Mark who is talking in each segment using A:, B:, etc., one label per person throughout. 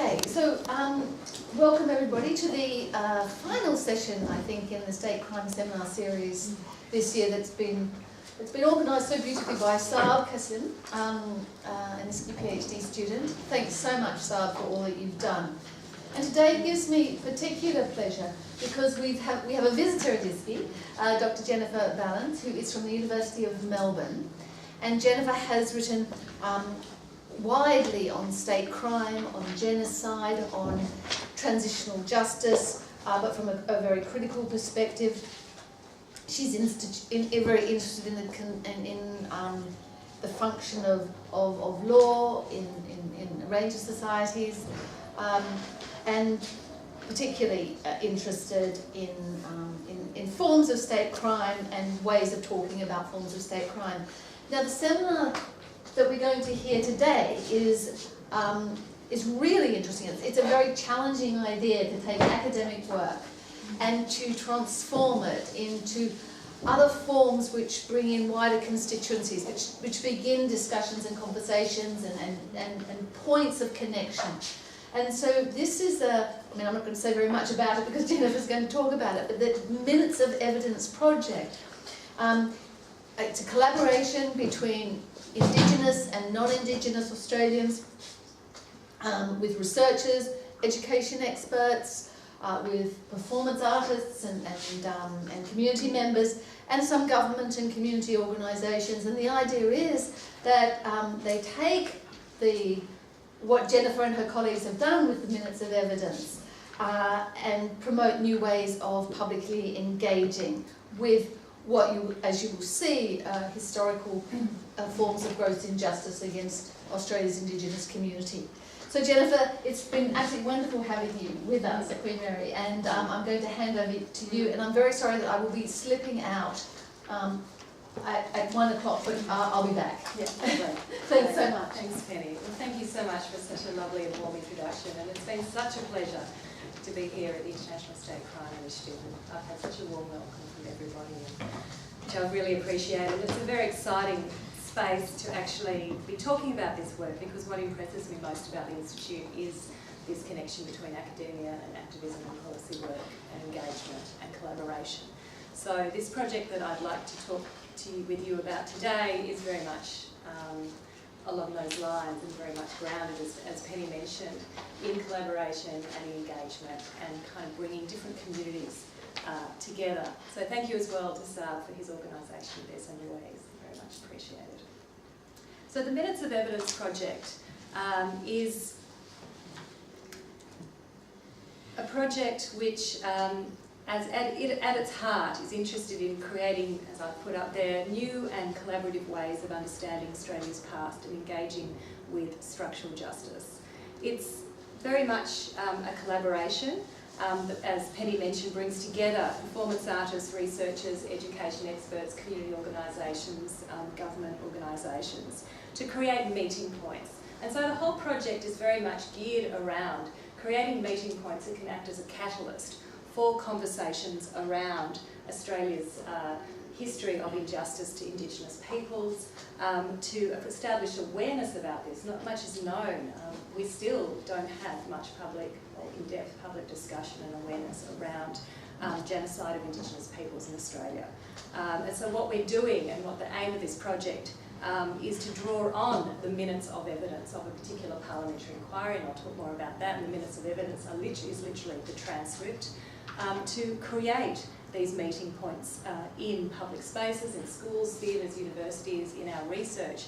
A: Okay, so welcome everybody to the final session, I think, in the State Crime Seminar Series this year that's been organised so beautifully by Saab Kassim, an ISKI PhD student. Thanks so much, Saab, for all that you've done. And today gives me particular pleasure because we have a visitor at ISKI, Dr. Jennifer Balint, who is from the University of Melbourne. And Jennifer has written widely on state crime, on genocide, on transitional justice, but from a very critical perspective. She's very interested in the function of law in a range of societies, and particularly interested in forms of state crime and ways of talking about forms of state crime. Now, the seminar that we're going to hear today is really interesting. It's a very challenging idea to take academic work and to transform it into other forms which bring in wider constituencies, which begin discussions and conversations and points of connection. And so this is I'm not going to say very much about it because Jennifer's going to talk about it, but the Minutes of Evidence project. It's a collaboration between Indigenous and non-Indigenous Australians, with researchers, education experts, with performance artists and community members, and some government and community organisations. And the idea is that they take what Jennifer and her colleagues have done with the Minutes of Evidence and promote new ways of publicly engaging with what as you will see, historical forms of gross injustice against Australia's Indigenous community. So Jennifer, it's been absolutely wonderful having you with us at Queen Mary, and I'm going to hand over to you, and I'm very sorry that I will be slipping out at 1 o'clock, but I'll be back.
B: Yeah,
A: Thanks so much.
B: Thanks, Penny. Well, thank you so much for such a lovely and warm introduction, and it's been such a pleasure to be here at the International State Crime Initiative, and I've had such a warm welcome from everybody, which I've really appreciated. It's a very exciting space to actually be talking about this work, because what impresses me most about the Institute is this connection between academia and activism and policy work and engagement and collaboration. So this project that I'd like to talk with you about today is very much along those lines and very much grounded, as Penny mentioned, in collaboration and engagement and kind of bringing different communities together. So thank you as well to Saab for his organisation of this and Louise, very much appreciated. So the Minutes of Evidence project is a project which at its heart is interested in creating, as I've put up there, new and collaborative ways of understanding Australia's past and engaging with structural justice. It's very much a collaboration that, as Penny mentioned, brings together performance artists, researchers, education experts, community organisations, government organisations to create meeting points. And so the whole project is very much geared around creating meeting points that can act as a catalyst for conversations around Australia's history of injustice to Indigenous peoples, to establish awareness about this. Not much is known. We still don't have much public or in-depth public discussion and awareness around genocide of Indigenous peoples in Australia. And so what we're doing, and what the aim of this project is to draw on the Minutes of Evidence of a particular parliamentary inquiry, and I'll talk more about that. And the Minutes of Evidence is literally the transcript, to create these meeting points in public spaces, in schools, theatres, universities, in our research,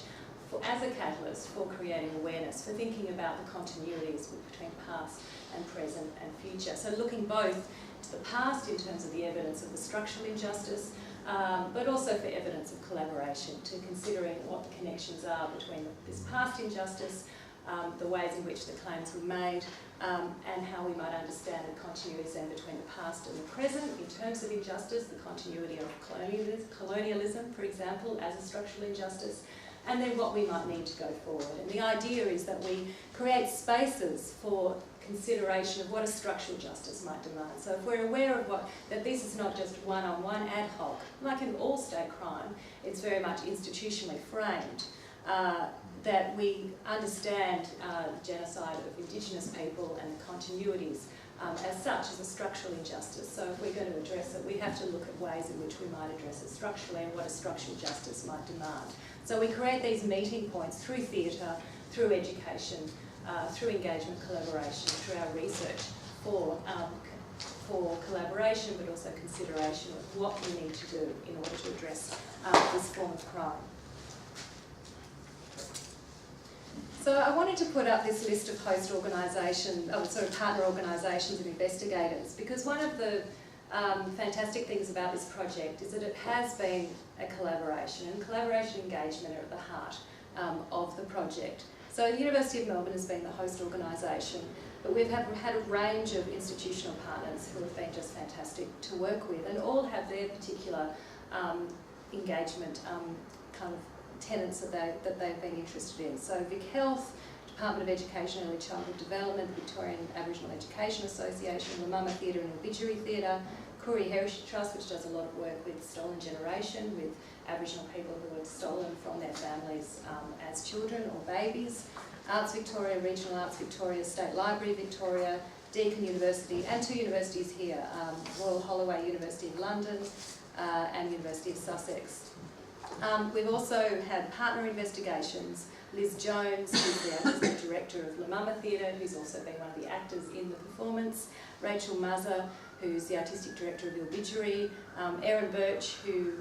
B: as a catalyst for creating awareness, for thinking about the continuities between past and present and future. So looking both to the past in terms of the evidence of the structural injustice, but also for evidence of collaboration, to considering what the connections are between this past injustice, the ways in which the claims were made, and how we might understand the continuities then between the past and the present in terms of injustice, the continuity of colonialism, for example, as a structural injustice, and then what we might need to go forward. And the idea is that we create spaces for consideration of what a structural justice might demand. So if we're aware of that this is not just one-on-one ad hoc, like in all state crime, it's very much institutionally framed. that we understand genocide of Indigenous people and the continuities as such as a structural injustice. So if we're going to address it, we have to look at ways in which we might address it structurally and what a structural justice might demand. So we create these meeting points through theatre, through education, through engagement, collaboration, through our research for collaboration, but also consideration of what we need to do in order to address this form of crime. So I wanted to put up this list of host organisations, sort of partner organisations and investigators, because one of the fantastic things about this project is that it has been a collaboration, and collaboration and engagement are at the heart of the project. So the University of Melbourne has been the host organisation, but we've had a range of institutional partners who have been just fantastic to work with, and all have their particular engagement kind of tenets that they've been interested in. So Vic Health, Department of Education and Early Childhood Development, Victorian Aboriginal Education Association, Wamama Theatre and Obituary Theatre, Koori Heritage Trust, which does a lot of work with stolen generation, with Aboriginal people who were stolen from their families as children or babies, Arts Victoria, Regional Arts Victoria, State Library Victoria, Deakin University, and two universities here, Royal Holloway University of London and University of Sussex. We've also had partner investigations. Liz Jones, who's the artistic director of La Mama Theatre, who's also been one of the actors in the performance. Rachel Muzzer, who's the artistic director of the Obituary. Erin Birch, who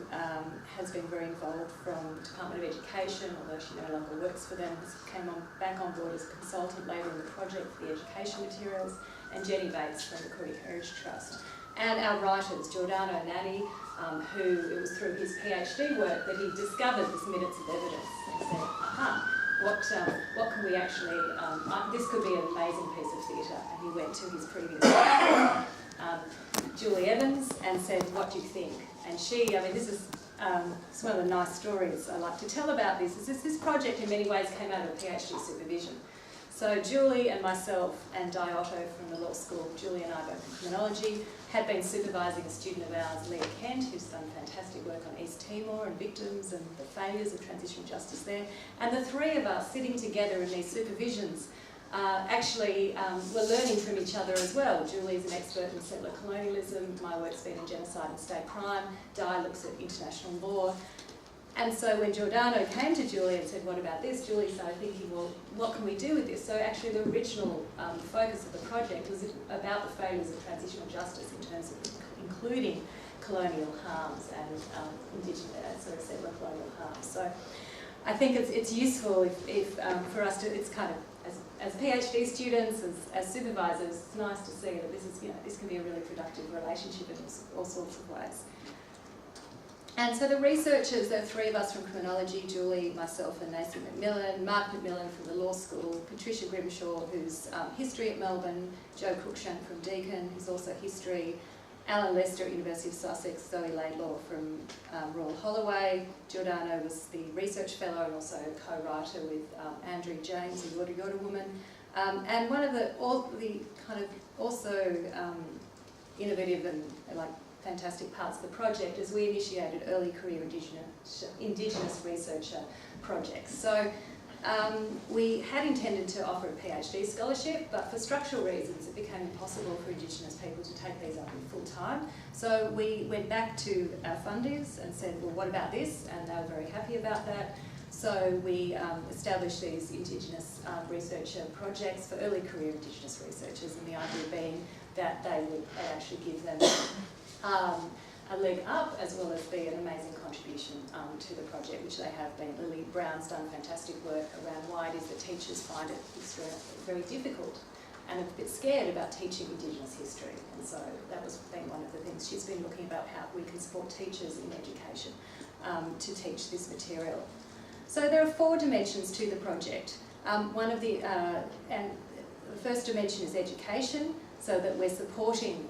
B: has been very involved from Department of Education, although she no longer works for them, came back on board as a consultant later in the project for the education materials. And Jenny Bates from the Koori Heritage Trust. And our writers, Giordano Nani, who it was through his PhD work that he discovered this minutes of evidence and said, aha, what can we actually, this could be an amazing piece of theatre. And he went to his previous Julie Evans and said, what do you think? And she, I mean, this is it's one of the nice stories I like to tell about this, is this project in many ways came out of a PhD supervision. So Julie and myself and Di Otto from the law school, Julie and I both in criminology, had been supervising a student of ours, Leah Kent, who's done fantastic work on East Timor and victims and the failures of transitional justice there. And the three of us sitting together in these supervisions actually were learning from each other as well. Julie's an expert in settler colonialism, my work's been in genocide and state crime, Di looks at international law. And so when Giordano came to Julie and said, what about this? Julie started thinking, well, what can we do with this? So actually the original focus of the project was about the failures of transitional justice in terms of including colonial harms and indigenous, sort of settler colonial harms. So I think it's useful if for us to, it's kind of, as PhD students, as supervisors, it's nice to see that this is, this can be a really productive relationship in all sorts of ways. And so the researchers, there are three of us from criminology, Julie, myself and Nathan McMillan, Mark McMillan from the law school, Patricia Grimshaw, who's history at Melbourne, Joe Cruikshank from Deakin, who's also history, Alan Lester at University of Sussex, Zoe Laidlaw from Royal Holloway, Giordano was the research fellow and also co-writer with Andrew James, a Yorta Yorta woman. And one of the kind of also innovative and fantastic parts of the project is we initiated early career Indigenous researcher projects. So we had intended to offer a PhD scholarship, but for structural reasons it became impossible for Indigenous people to take these up in full time. So we went back to our funders and said, well, what about this? And they were very happy about that. So we established these Indigenous researcher projects for early career Indigenous researchers, and the idea being that they would actually give them a leg up, as well as be an amazing contribution to the project, which they have been. Lily Brown's done fantastic work around why it is that teachers find it very difficult and a bit scared about teaching Indigenous history. And so that was been one of the things she's been looking about, how we can support teachers in education to teach this material. So there are 4 dimensions to the project. One of the first dimension is education, so that we're supporting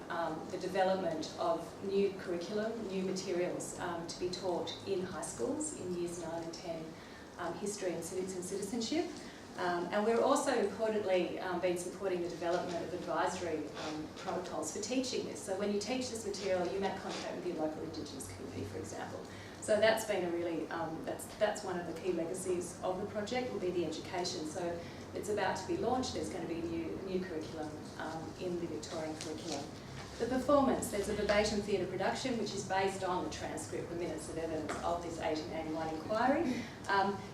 B: the development of new curriculum, new materials to be taught in high schools in years 9 and 10, history and civics and citizenship. And we're also importantly been supporting the development of advisory protocols for teaching this. So when you teach this material, you make contact with your local Indigenous community, for example. So that's been a really, that's one of the key legacies of the project, will be the education. So it's about to be launched, there's going to be a new curriculum in the Victorian curriculum. The performance, there's a verbatim theatre production which is based on the transcript, the minutes of evidence of this 1881 inquiry,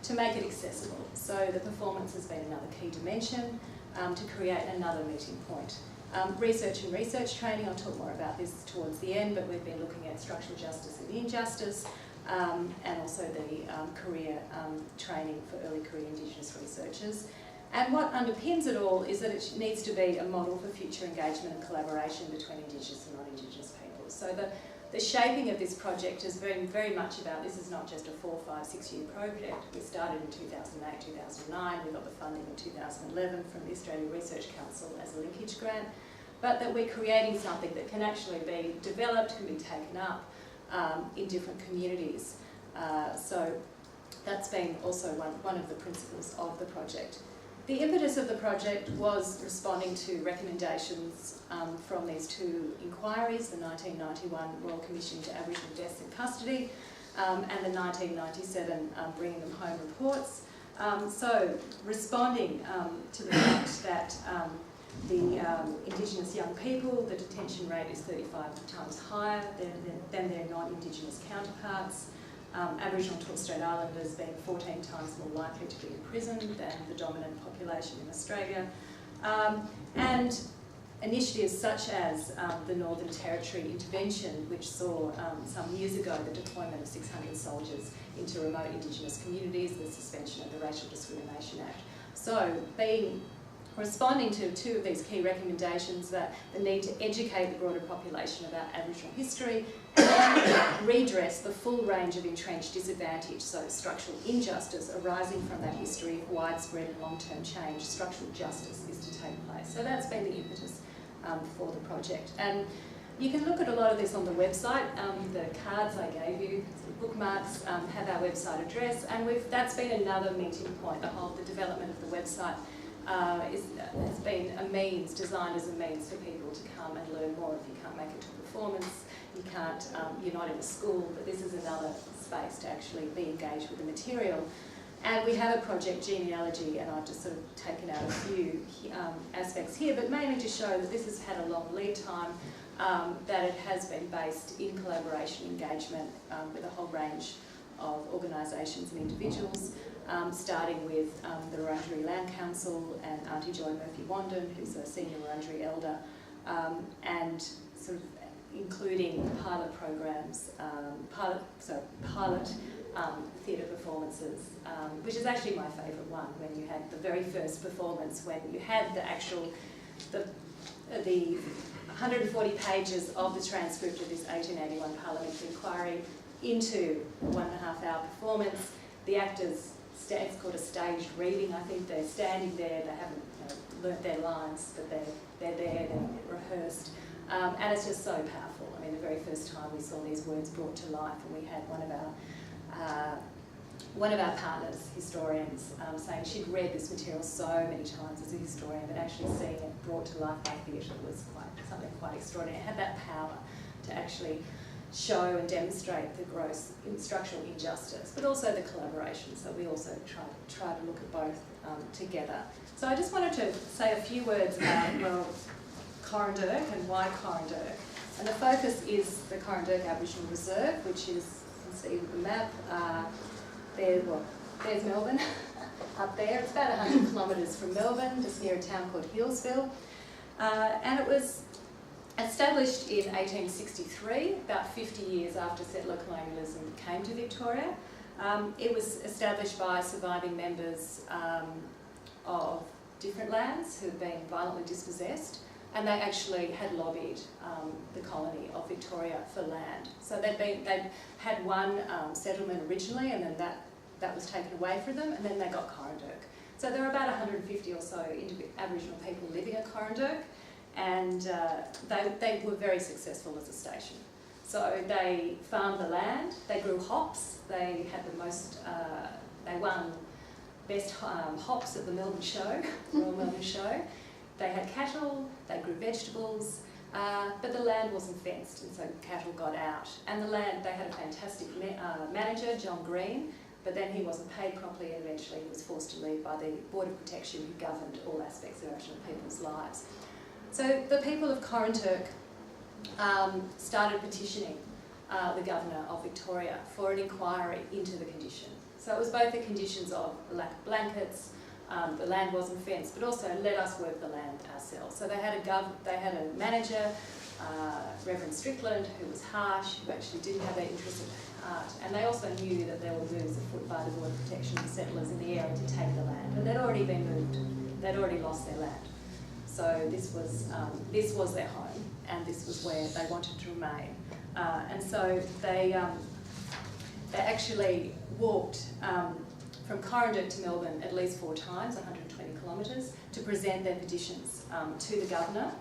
B: to make it accessible. So the performance has been another key dimension to create another meeting point. Research and research training, I'll talk more about this towards the end, but we've been looking at structural justice and injustice, and also the career training for early career Indigenous researchers. And what underpins it all is that it needs to be a model for future engagement and collaboration between Indigenous and non-Indigenous peoples. So the shaping of this project is very much about, this is not just a 4, 5, 6 year project. We started in 2008, 2009, we got the funding in 2011 from the Australian Research Council as a linkage grant, but that we're creating something that can actually be developed, can be taken up in different communities. So that's been also one of the principles of the project. The impetus of the project was responding to recommendations from these two inquiries, the 1991 Royal Commission to Aboriginal Deaths in Custody and the 1997 Bringing Them Home reports. So responding to the fact that the Indigenous young people, the detention rate is 35 times higher than their non-Indigenous counterparts. Aboriginal and Torres Strait Islanders being 14 times more likely to be imprisoned than the dominant population in Australia. And initiatives such as the Northern Territory intervention, which saw some years ago the deployment of 600 soldiers into remote Indigenous communities, the suspension of the Racial Discrimination Act. So responding to two of these key recommendations, that the need to educate the broader population about Aboriginal history and redress the full range of entrenched disadvantage, so structural injustice arising from that history of widespread and long-term change. Structural justice is to take place. So that's been the impetus for the project. And you can look at a lot of this on the website. The cards I gave you, the bookmarks, have our website address, and that's been another meeting point. The development of the website has been a means, designed as a means for people to come and learn more. If you can't make it to a performance, you're not in a school, but this is another space to actually be engaged with the material. And we have a project genealogy, and I've just sort of taken out a few aspects here, but mainly to show that this has had a long lead time, that it has been based in collaboration, engagement with a whole range of organisations and individuals, starting with the Wurundjeri Land Council and Auntie Joy Murphy-Wandin, who's a senior Wurundjeri elder, and sort of including pilot programs, pilot theatre performances, which is actually my favourite one, when you had the very first performance, when you had the 140 pages of the transcript of this 1881 Parliamentary inquiry into a 1.5 hour performance. The actors, it's called a staged reading, I think. They're standing there, they haven't learnt their lines, but they're there, they're rehearsed. And it's just so powerful. I mean, the very first time we saw these words brought to life, and we had one of our partners, historians, saying she'd read this material so many times as a historian, but actually seeing it brought to life by theatre was something quite extraordinary. It had that power to actually show and demonstrate the gross structural injustice, but also the collaboration. So we also try to look at both together. So I just wanted to say a few words about, well, Corranderk and why Corranderk. And the focus is the Corranderk Aboriginal Reserve, which is, you can see with the map, there's Melbourne up there. It's about 100 kilometres from Melbourne, just near a town called Healesville. And it was established in 1863, about 50 years after settler colonialism came to Victoria. It was established by surviving members of different lands who had been violently dispossessed, and they actually had lobbied the colony of Victoria for land. So they'd had one settlement originally, and then that was taken away from them, and then they got Corranderk. So there were about 150 or so Aboriginal people living at Corranderk, and they were very successful as a station. So they farmed the land, they grew hops, they had the most, they won best hops at the Melbourne Show, Royal Melbourne Show. They had cattle, they grew vegetables, but the land wasn't fenced, and so cattle got out. And the land, they had a fantastic manager, John Green, but then he wasn't paid properly, and eventually he was forced to leave by the Board of Protection, who governed all aspects of Aboriginal people's lives. So the people of Coranturk started petitioning the Governor of Victoria for an inquiry into the condition. So it was both the conditions of lack of blankets, the land wasn't fenced, but also let us work the land ourselves. So they had a manager, Reverend Strickland, who was harsh, who actually didn't have their interests at heart, and they also knew that there were moves afoot by the Board of Protection for settlers in the area to take the land, and they'd already been moved, they'd already lost their land. So this was their home, and this was where they wanted to remain. And so they actually walked from Coranturk to Melbourne at least 4 times, 120 kilometres, to present their petitions to the Governor.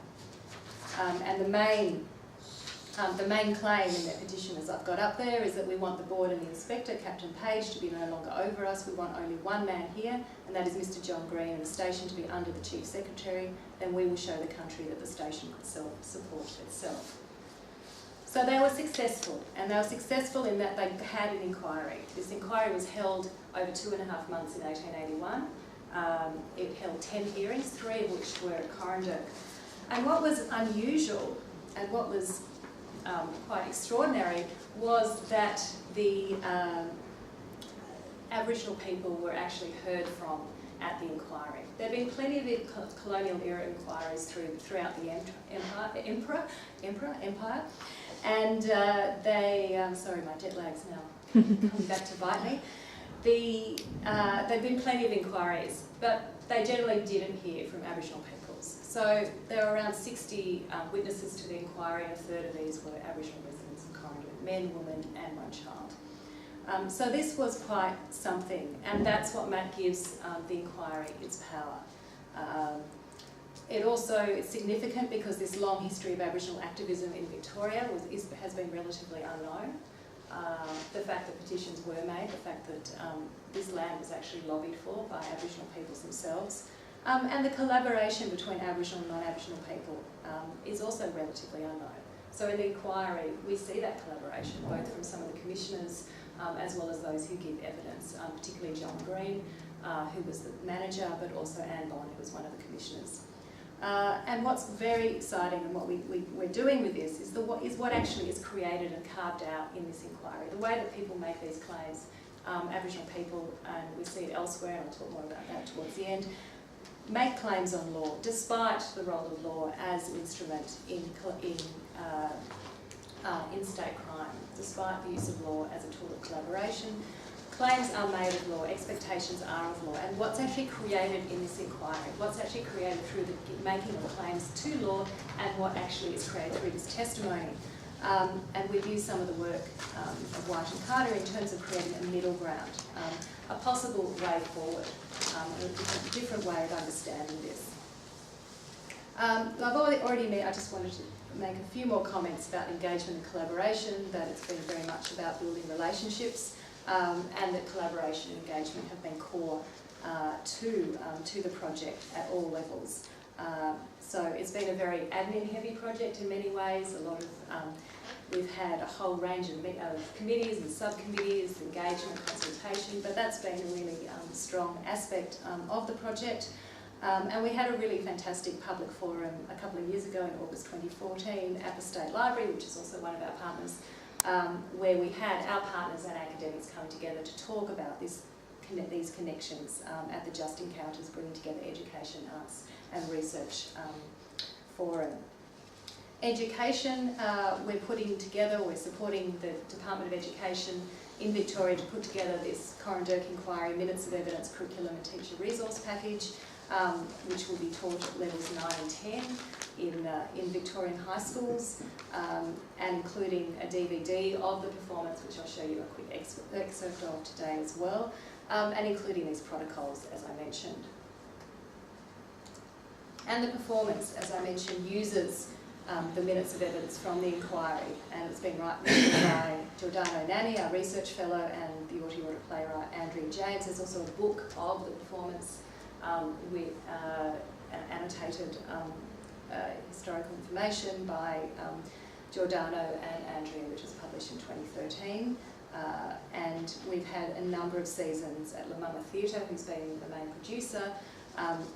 B: And the main claim in their petition, as I've got up there, is that we want the board and the inspector, Captain Page, to be no longer over us. We want only one man here, and that is Mr. John Green, and the station to be under the Chief Secretary. Then we will show the country that the station could support itself. So they were successful, and they were successful in that they had an inquiry. This inquiry was held over 2.5 months in 1881. It held 10 hearings, 3 of which were at Coranturk. And what was unusual and what was quite extraordinary was that the Aboriginal people were actually heard from at the inquiry. There have been plenty of colonial era inquiries throughout the empire, and sorry, my jet lag's now coming back to bite me. There've been plenty of inquiries, but they generally didn't hear from Aboriginal peoples. So there were around 60 witnesses to the inquiry, and a third of these were Aboriginal residents of Coranturk, men, women and 1 child. So this was quite something, and that's what gives the inquiry its power. It's significant because this long history of Aboriginal activism in Victoria has been relatively unknown. The fact that petitions were made, the fact that this land was actually lobbied for by Aboriginal peoples themselves, and the collaboration between Aboriginal and non-Aboriginal people is also relatively unknown. So in the inquiry, we see that collaboration, both from some of the commissioners as well as those who give evidence, particularly John Green, who was the manager, but also Anne Bond, who was one of the commissioners. And what's very exciting, and what we're doing with this, is what actually is created and carved out in this inquiry. The way that people make these claims, Aboriginal people, and we see it elsewhere, and I'll talk more about that towards the end, make claims on law, despite the role of law as an instrument in state crime, despite the use of law as a tool of collaboration. Claims are made of law, expectations are of law, and what's actually created in this inquiry, what's actually created through the making of claims to law, and what actually is created through this testimony. And we've used some of the work of White and Carter in terms of creating a middle ground, a possible way forward, a different way of understanding this. I've already made, I just wanted to make a few more comments about engagement and collaboration, that it's been very much about building relationships, and that collaboration and engagement have been core to the project at all levels. So it's been a very admin-heavy project in many ways. We've had a whole range of committees and subcommittees, engagement, consultation, but that's been a really strong aspect of the project. And we had a really fantastic public forum a couple of years ago in August 2014 at the State Library, which is also one of our partners, where we had our partners and academics coming together to talk about these connections at the Just Encounters, bringing together education, arts and research forum. Education, we're supporting the Department of Education in Victoria to put together this Coranturk Inquiry Minutes of Evidence Curriculum and Teacher Resource Package, which will be taught at levels 9 and 10 in Victorian high schools, and including a DVD of the performance, which I'll show you a quick excerpt of today as well, and including these protocols, as I mentioned. And the performance, as I mentioned, uses the minutes of evidence from the inquiry, and it's been written by Giordano Nani, our research fellow, and the Auti-Order playwright Andrea James. There's also a book of the performance with an annotated historical information by Giordano and Andrea, which was published in 2013. And we've had a number of seasons at La Mama Theatre, who's been the main producer,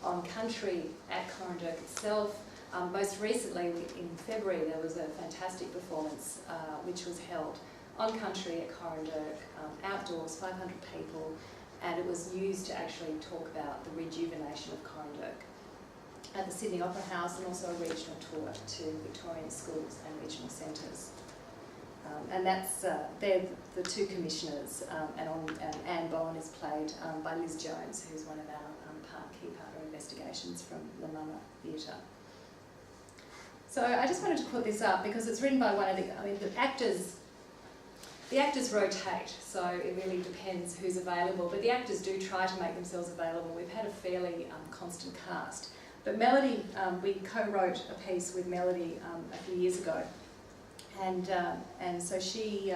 B: on country at Corandurk itself. Most recently, in February, there was a fantastic performance which was held on country at Corandurk, outdoors, 500 people, and it was used to actually talk about the rejuvenation of Corandurk at the Sydney Opera House, and also a regional tour to Victorian schools and regional centres. And that's, they're the two commissioners, and Anne Bowen is played by Liz Jones, who's one of our key partner investigations from La Mama Theatre. So I just wanted to put this up because it's written by one of the actors rotate, so it really depends who's available, but the actors do try to make themselves available. We've had a fairly constant cast. But Melody, we co-wrote a piece with Melody a few years ago, and so she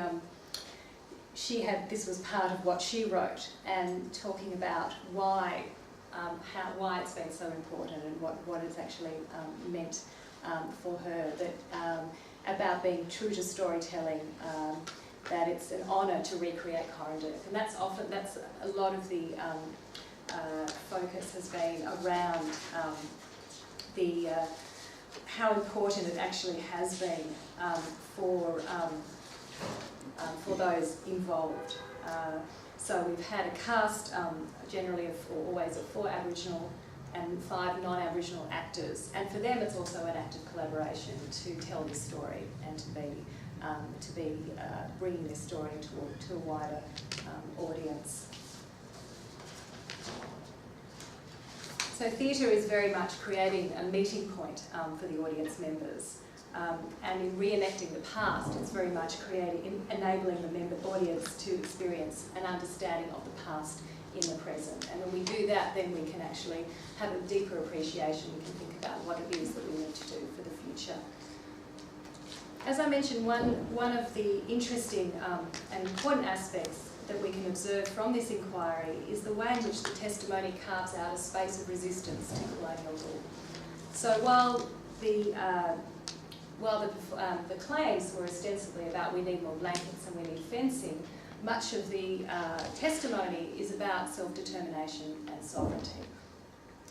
B: had, this was part of what she wrote, and talking about why it's been so important and what it's actually meant for her, that about being true to storytelling, that it's an honour to recreate Corandurk, and that's a lot of the focus has been around how important it actually has been for those involved. So we've had a cast generally always of 4 Aboriginal and 5 non-Aboriginal actors, and for them it's also an act of collaboration to tell this story and to be bringing this story to a wider audience. So theatre is very much creating a meeting point for the audience members, and in reenacting the past, it's very much enabling the member audience to experience an understanding of the past in the present. And when we do that, then we can actually have a deeper appreciation. We can think about what it is that we need to do for the future. As I mentioned, one of the interesting and important aspects that we can observe from this inquiry is the way in which the testimony carves out a space of resistance to colonial rule. So while the claims were ostensibly about we need more blankets and we need fencing, much of the testimony is about self-determination and sovereignty.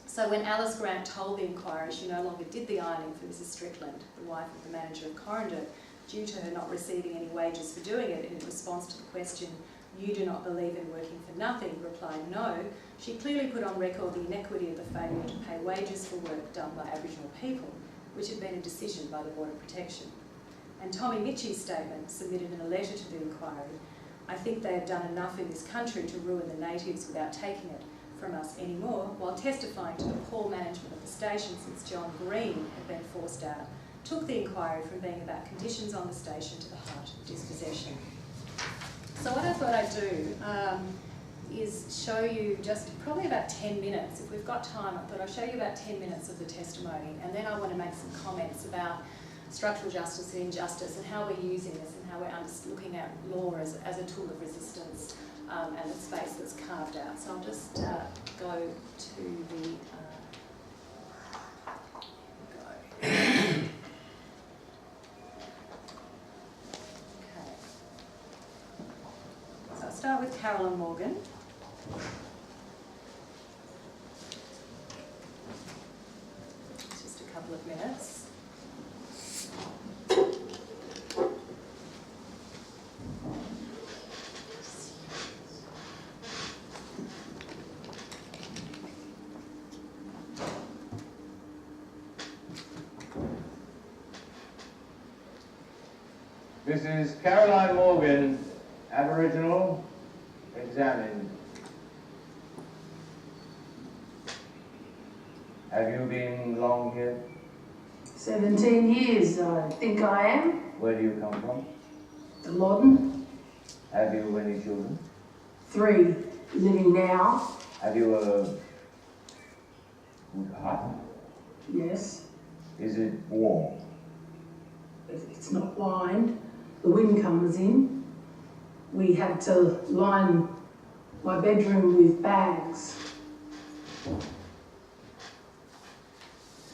B: So when Alice Grant told the inquiry she no longer did the ironing for Mrs Strickland, the wife of the manager of Corandurk, due to her not receiving any wages for doing it, in response to the question, "You do not believe in working for nothing," replied no, she clearly put on record the inequity of the failure to pay wages for work done by Aboriginal people, which had been a decision by the Border Protection. And Tommy Mitchell's statement, submitted in a letter to the inquiry, "I think they have done enough in this country to ruin the natives without taking it from us anymore," while testifying to the poor management of the station since John Green had been forced out, took the inquiry from being about conditions on the station to the heart of dispossession. So what I thought I'd do is show you just probably about 10 minutes. If we've got time, I thought I'd show you about 10 minutes of the testimony, and then I want to make some comments about structural justice and injustice and how we're using this and how we're looking at law as a tool of resistance and the space that's carved out. So I'll just go to the... Okay. So I'll start with Carolyn Morgan. Just a couple of minutes.
C: This is Caroline Morgan, Aboriginal, examined. Have you been long here?
D: 17 years, I think I am.
C: Where do you come from?
D: The Loddon.
C: Have you any children?
D: 3 living now.
C: Have you a good hut?
D: Yes.
C: Is it warm?
D: It's not lined. The wind comes in. We had to line my bedroom with bags.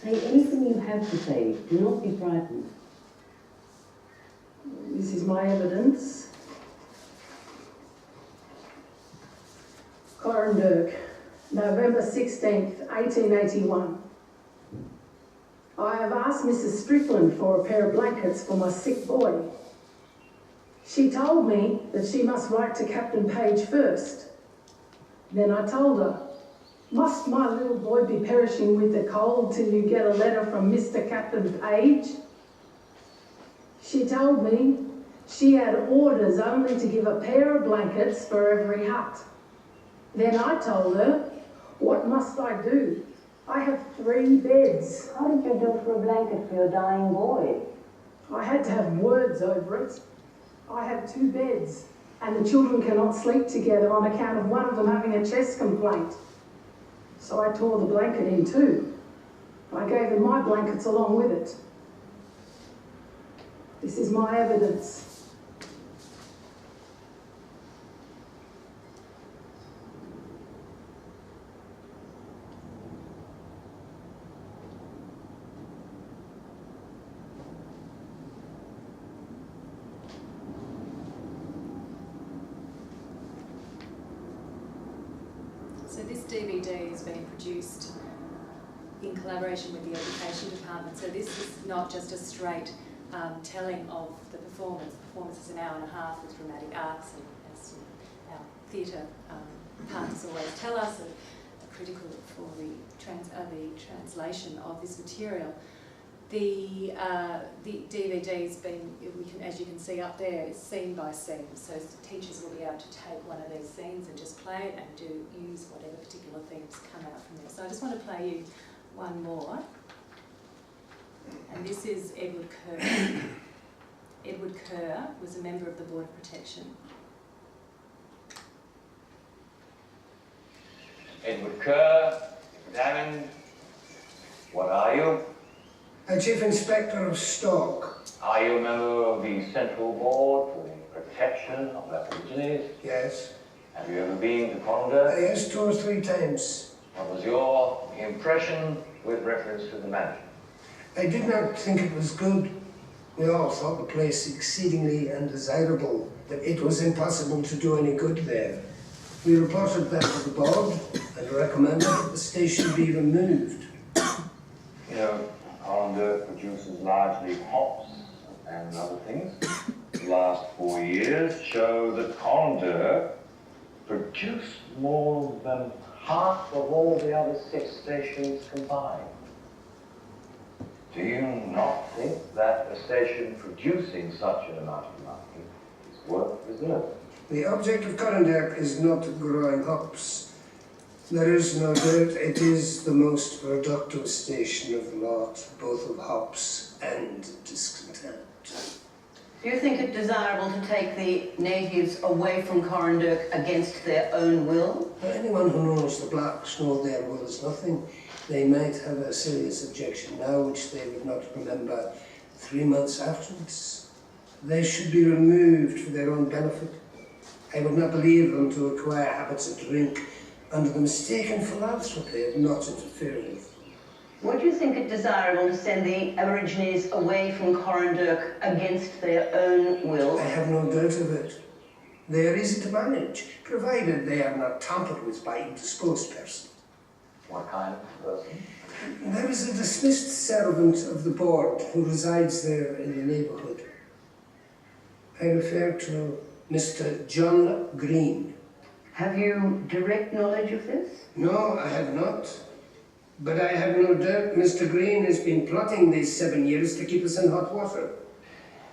E: Say anything you have to say. Do not be frightened.
D: This is my evidence. Corandurk, November 16th, 1881. I have asked Mrs. Strickland for a pair of blankets for my sick boy. She told me that she must write to Captain Page first. Then I told her, must my little boy be perishing with the cold till you get a letter from Mr. Captain Page? She told me she had orders only to give a pair of blankets for every hut. Then I told her, what must I do? I have 3 beds.
E: How did you do for a blanket for your dying boy?
D: I had to have words over it. I have 2 beds, and the children cannot sleep together on account of one of them having a chest complaint. So I tore the blanket in 2. I gave them my blankets along with it. This is my evidence.
B: So this DVD is being produced in collaboration with the Education Department. So this is not just a straight telling of the performance. The performance is an hour and a half with dramatic arcs, and as our theatre partners always tell us, are critical for the translation of this material. The DVD has been, as you can see up there, is scene by scene. So teachers will be able to take one of these scenes and just play it and use whatever particular themes come out from there. So I just want to play you one more. And this is Edward Kerr. Edward Kerr was a member of the Board of Protection.
F: Edward Kerr, examined. What are you?
G: A Chief Inspector of Stock.
F: Are you a member of the Central Board for the Protection of Aborigines?
G: Yes.
F: Have you ever been to Conda?
G: Yes, 2 or 3 times.
F: What was your impression with reference to the management?
G: I did not think it was good. We all thought the place exceedingly undesirable, that it was impossible to do any good there. We reported that to the board and recommended that the station be removed.
F: You know, Conda produces largely hops and other things. The last 4 years show that Conda produced more than half of all the other 6 stations combined. Do you not think that a station producing such an amount of money is worth preserving?
G: The object of Corandurk is not growing hops. There is no doubt it is the most productive station of the lot, both of hops and discontent.
H: Do you think it desirable to take the natives away from Corandurk against their own will?
G: Anyone who knows the blacks know their will is nothing. They might have a serious objection now, which they would not remember 3 months afterwards. They should be removed for their own benefit. I would not believe them to acquire habits of drink under the mistaken philanthropy of not interfering.
H: Would you think it desirable to send the Aborigines away from Corandurk against their own will?
G: I have no doubt of it. They are easy to manage, provided they are not tampered with by indisposed persons.
F: What kind of person?
G: There is a dismissed servant of the board who resides there in the neighbourhood. I refer to Mr. John Green.
H: Have you direct knowledge of this?
G: No, I have not. But I have no doubt Mr. Green has been plotting these 7 years to keep us in hot water.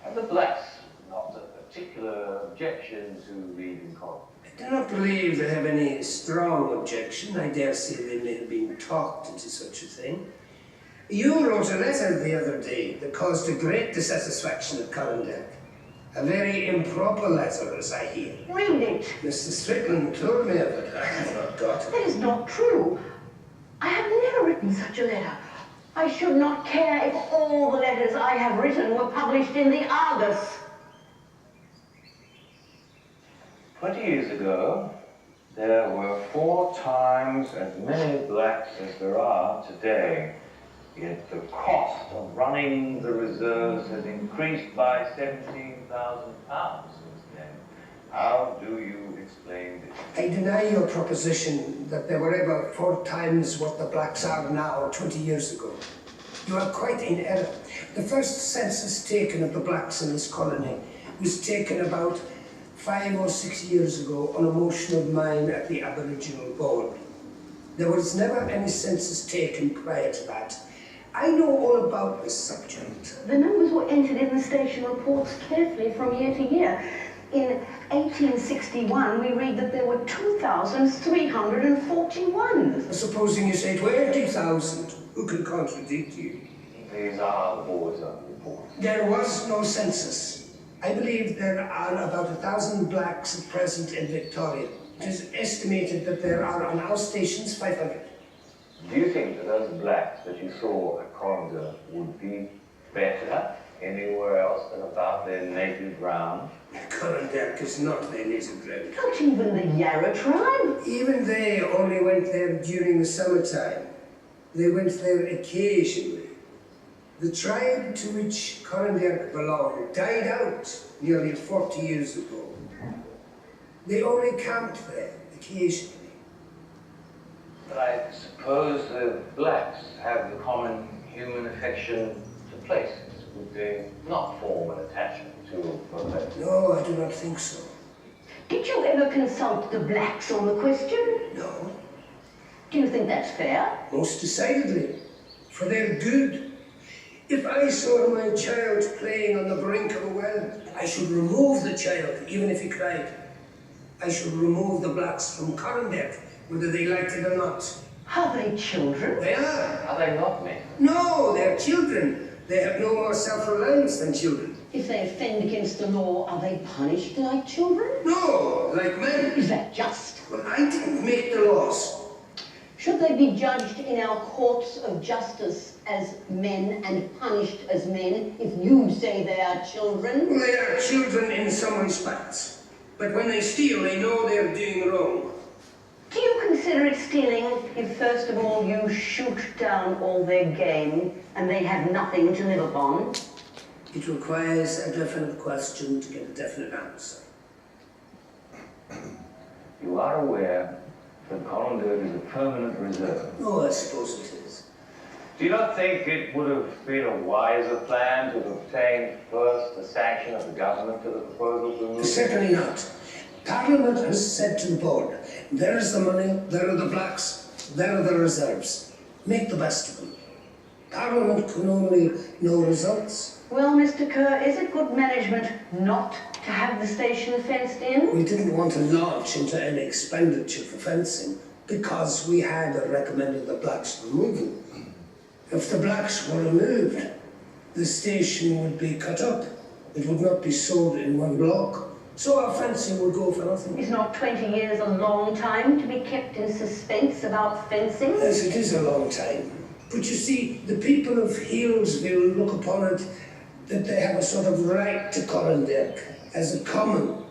F: Have the blacks not a particular objection to leaving Conda?
G: I do not believe they have any strong objection. I dare say they may have been talked into such a thing. You wrote a letter the other day that caused a great dissatisfaction at Corandurk. A very improper letter, as I hear.
H: Read it.
G: Mr. Strickland told me of it. I have not got it.
H: That is not true. I have never written such a letter. I should not care if all the letters I have written were published in the Argus.
F: 20 years ago, there were 4 times as many blacks as there are today. Yet the cost of running the reserves has increased by £17,000 since then. How do you explain this?
G: I deny your proposition that there were ever 4 times what the blacks are now 20 years ago. You are quite in error. The first census taken of the blacks in this colony was taken about 5 or 6 years ago on a motion of mine at the Aboriginal Board. There was never any census taken prior to that. I know all about this subject.
H: The numbers were entered in the station reports carefully from year to year. In 1861, we read that there were 2,341.
G: Supposing you say 20,000, who can contradict you?
F: These are the board's own reports.
G: There was no census. I believe there are about 1,000 blacks at present in Victoria. It is estimated that there are on our stations 500.
F: Do you think that those blacks that you saw at Coroner would be better anywhere else than about their native ground?
G: Coranderrk is not their native ground.
H: Not even the Yarra tribe.
G: Even they only went there during the summertime. They went there occasionally. The tribe to which Coranderrk belonged died out nearly 40 years ago. They only camped there occasionally.
F: But I suppose the blacks have the common human affection to places. Would they not form an attachment to a place?
G: No, I do not think so.
H: Did you ever consult the blacks on the question?
G: No,
H: Do you think that's fair?
G: most decidedly. For their good. If I saw my child playing on the brink of a well, I should remove the child, even if he cried. I should remove the blacks from Coranderrk, whether they liked it or not.
H: Are they children?
G: They are.
F: Are they not men?
G: No, they're children. They have no more self-reliance than children.
H: If they offend against the law, are they punished like children?
G: No, like men.
H: Is that just?
G: Well, I didn't make the laws.
H: Should they be judged in our courts of justice as men and punished as men if you say they are children?
G: Well, they are children in some respects. But when they steal, they know they're doing wrong.
H: Do you consider it stealing if first of all you shoot down all their game and they have nothing to live upon?
G: It requires a definite question to get a definite answer.
F: You are aware that Coranderrk is a permanent reserve.
G: Oh, I suppose it is.
F: Do you not think it would have been a wiser plan to have obtained first the sanction of the government to the proposal to remove?
G: Certainly not. Parliament has said to the board, there is the money, there are the blacks, there are the reserves. Make the best of them. Parliament can only know results.
H: Well, Mr. Kerr, is it good management not to have the station fenced in?
G: We didn't want to launch into any expenditure for fencing because we had recommended the blacks removal. If the blacks were removed, the station would be cut up. It would not be sold in one block. So our fencing would go for nothing.
H: Is not 20 years a long time to be kept in suspense about fencing?
G: Yes, it is a long time. But you see, the people of Healesville look upon it that they have a sort of right to Coranderrk as a common.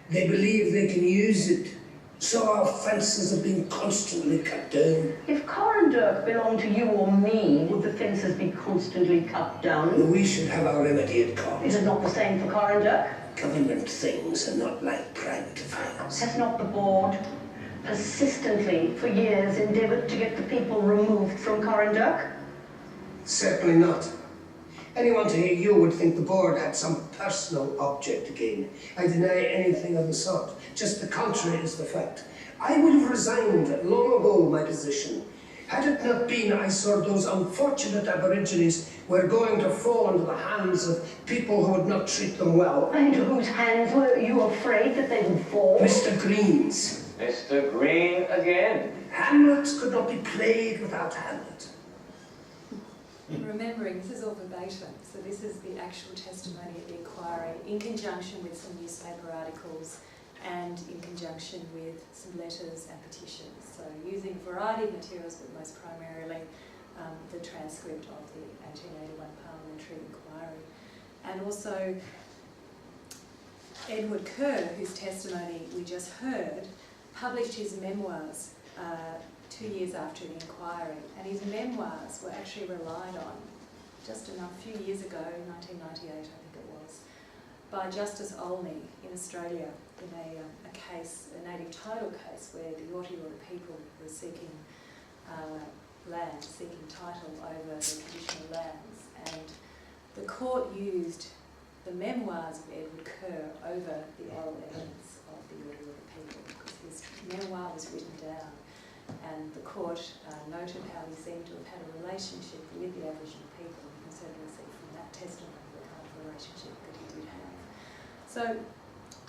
G: They believe they can use it. So our fences have been constantly cut down.
H: If Coranderrk belonged to you or me, would the fences be constantly cut down?
G: We should have our remedy at court.
H: Is it not the same for Coranderrk?
G: Government things are not like private affairs.
H: Has not the board persistently, for years, endeavoured to get the people removed from Coranderrk?
G: Certainly not. Anyone to hear you would think the board had some personal object to gain. I deny anything of the sort. Just the contrary is the fact. I would have resigned long ago my position. Had it not been I saw those unfortunate Aborigines were going to fall into the hands of people who would not treat them well.
H: And into whose hands were you afraid that they would fall?
G: Mr. Green's.
F: Mr. Green again.
G: Hamlet could not be played without Hamlet.
B: Remembering, this is all verbatim, so this is the actual testimony at the inquiry in conjunction with some newspaper articles and in conjunction with some letters and petitions. So using a variety of materials, but most primarily the transcript of the 1881 parliamentary inquiry. And also Edward Kerr, whose testimony we just heard, published his memoirs 2 years after the inquiry, and his memoirs were actually relied on just a few years ago, 1998 I think it was, by Justice Olney in Australia in a case, a native title case, where the Aotearoa people were seeking land, seeking title over the traditional lands, and the court used the memoirs of Edward Kerr over the oral evidence of the Aotearoa people, because his memoir was written down, and the court noted how he seemed to have had a relationship with the Aboriginal people. You can certainly see from that testimony the kind of relationship that he did have. So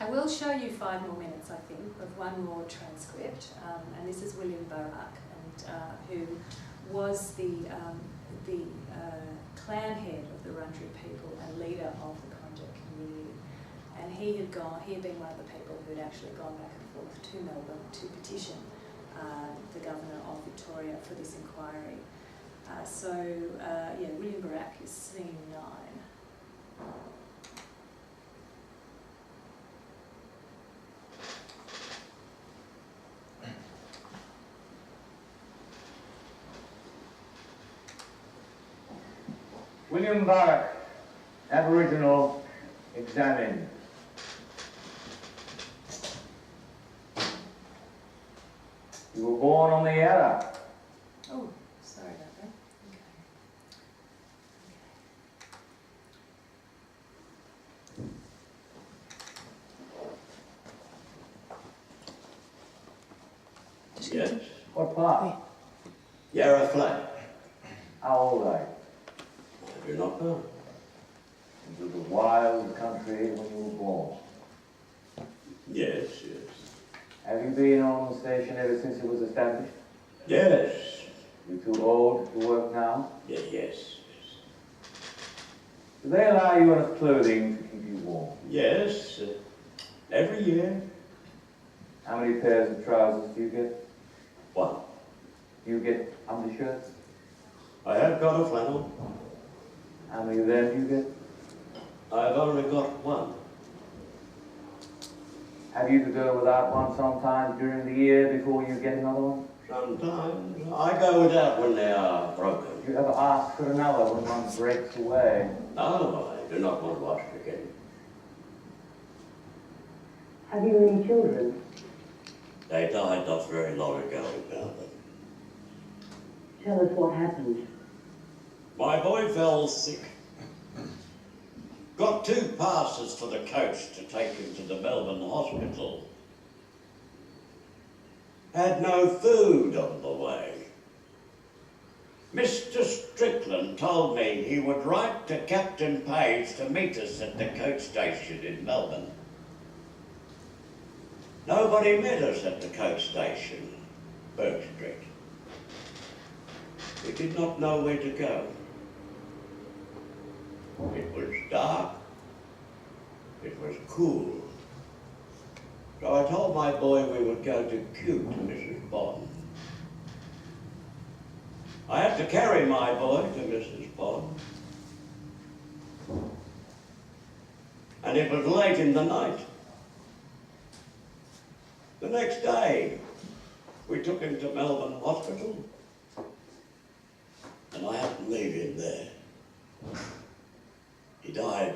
B: I will show you 5 more minutes, I think, of one more transcript, and this is William Barak, who was the clan head of the Wurundjeri people and leader of the Konjac community. And he had been one of the people who had actually gone back and forth to Melbourne to petition the Governor of Victoria for this inquiry. William Barak is scene 9.
F: William Barak, Aboriginal, examined. You were born on the Yarra.
B: Oh, sorry about that. Okay.
I: Yes,
F: What part?
I: Yarra Flat.
F: How old are you?
I: I do not know.
F: Into the wild country when you were born.
I: Yes.
F: Have you been on the station ever since it was established?
I: Yes.
F: You too old to work now?
I: Yes.
F: Do they allow you enough clothing to keep you warm?
I: Yes. Every year.
F: How many pairs of trousers do you get?
I: 1.
F: Do you get undershirts?
I: I have got a flannel.
F: How many of them do you get?
I: I've only got 1.
F: Have you to go without one sometimes during the year before you get another one?
I: Sometimes I go without when they are broken.
F: Do you ever ask for another when one breaks away?
I: No, I do not want to wash it again.
E: Have you any children?
I: They died not very long ago in Melbourne.
E: Tell us what happened.
I: My boy fell sick. Got 2 passes for the coach to take him to the Melbourne hospital. Had no food on the way. Mr. Strickland told me he would write to Captain Page to meet us at the coach station in Melbourne. Nobody met us at the coach station, Burke Street. We did not know where to go. It was dark. It was cool. So I told my boy we would go to Kew to Mrs. Bond. I had to carry my boy to Mrs. Bond. And it was late in the night. The next day, we took him to Melbourne Hospital. And I had to leave him there. He died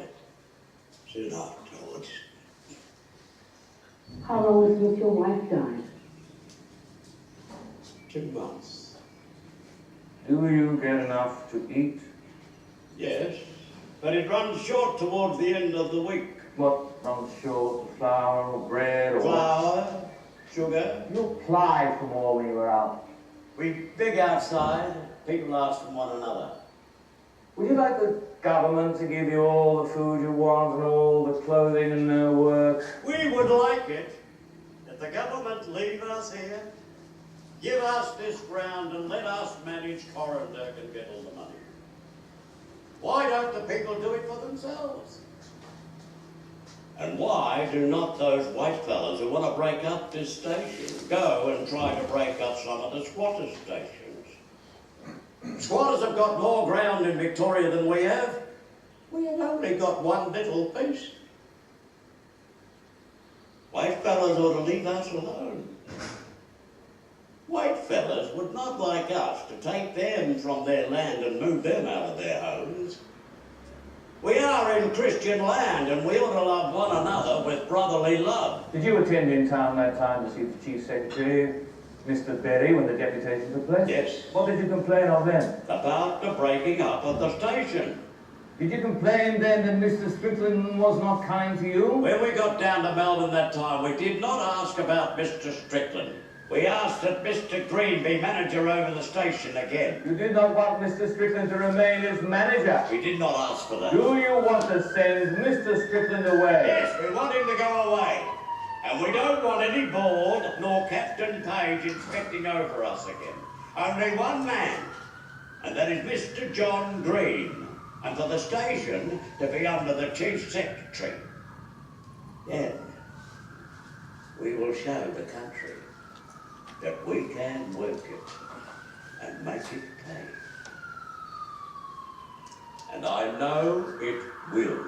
I: soon afterwards.
E: How long since your wife died?
I: 2 months.
F: Do you get enough to eat?
I: Yes, but it runs short towards the end of the week.
F: What runs short? Flour or bread or
I: Flour, sugar.
F: You applied for more when you were out.
I: We dig outside, people ask from one another.
F: Would you like the government to give you all the food you want and all the clothing and no work?
I: We would like it if the government leave us here, give us this ground and let us manage Corranderk and get all the money. Why don't the people do it for themselves? And why do not those white fellas who want to break up this station go and try to break up some of the squatter stations? Squatters have got more ground in Victoria than we have. We have only got one little piece. White fellas ought to leave us alone. White fellas would not like us to take them from their land and move them out of their homes. We are in Christian land and we ought to love one another with brotherly love.
J: Did you attend in town that time to see the Chief Secretary, Mr. Berry, when the deputation took place?
I: Yes.
J: What did you complain of then?
I: About the breaking up of the station.
J: Did you complain then that Mr. Strickland was not kind to you?
I: When we got down to Melbourne that time, we did not ask about Mr. Strickland. We asked that Mr. Green be manager over the station again.
J: You did not want Mr. Strickland to remain as manager.
I: We did not ask for that.
J: Do you want to send Mr. Strickland away?
I: Yes, we want him to go away. And we don't want any board nor Captain Page inspecting over us again. Only one man, and that is Mr. John Green, and for the station to be under the Chief Secretary. Then we will show the country that we can work it and make it pay. And I know it will.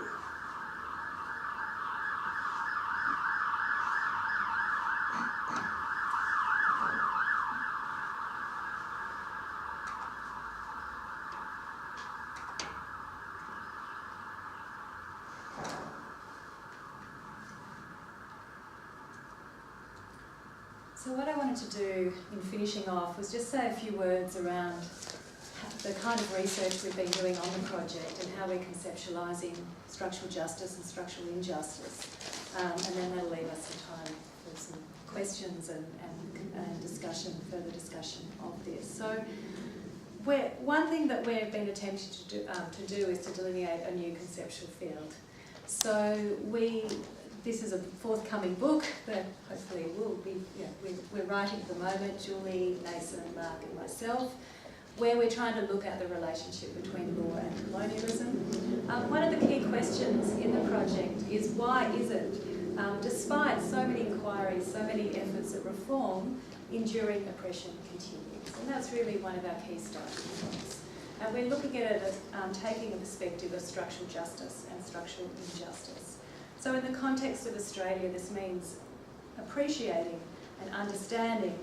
B: So what I wanted to do in finishing off was just say a few words around the kind of research we've been doing on the project and how we're conceptualising structural justice and structural injustice. And then that'll leave us some time for some questions and discussion, further discussion of this. So one thing that we've been attempting to do is to delineate a new conceptual field. So this is a forthcoming book that hopefully will be, we're writing at the moment, Julie, Nathan, Mark and myself, where we're trying to look at the relationship between law and colonialism. One of the key questions in the project is why is it, despite so many inquiries, so many efforts at reform, enduring oppression continues? And that's really one of our key starting points. And we're looking at it as taking a perspective of structural justice and structural injustice. So in the context of Australia, this means appreciating and understanding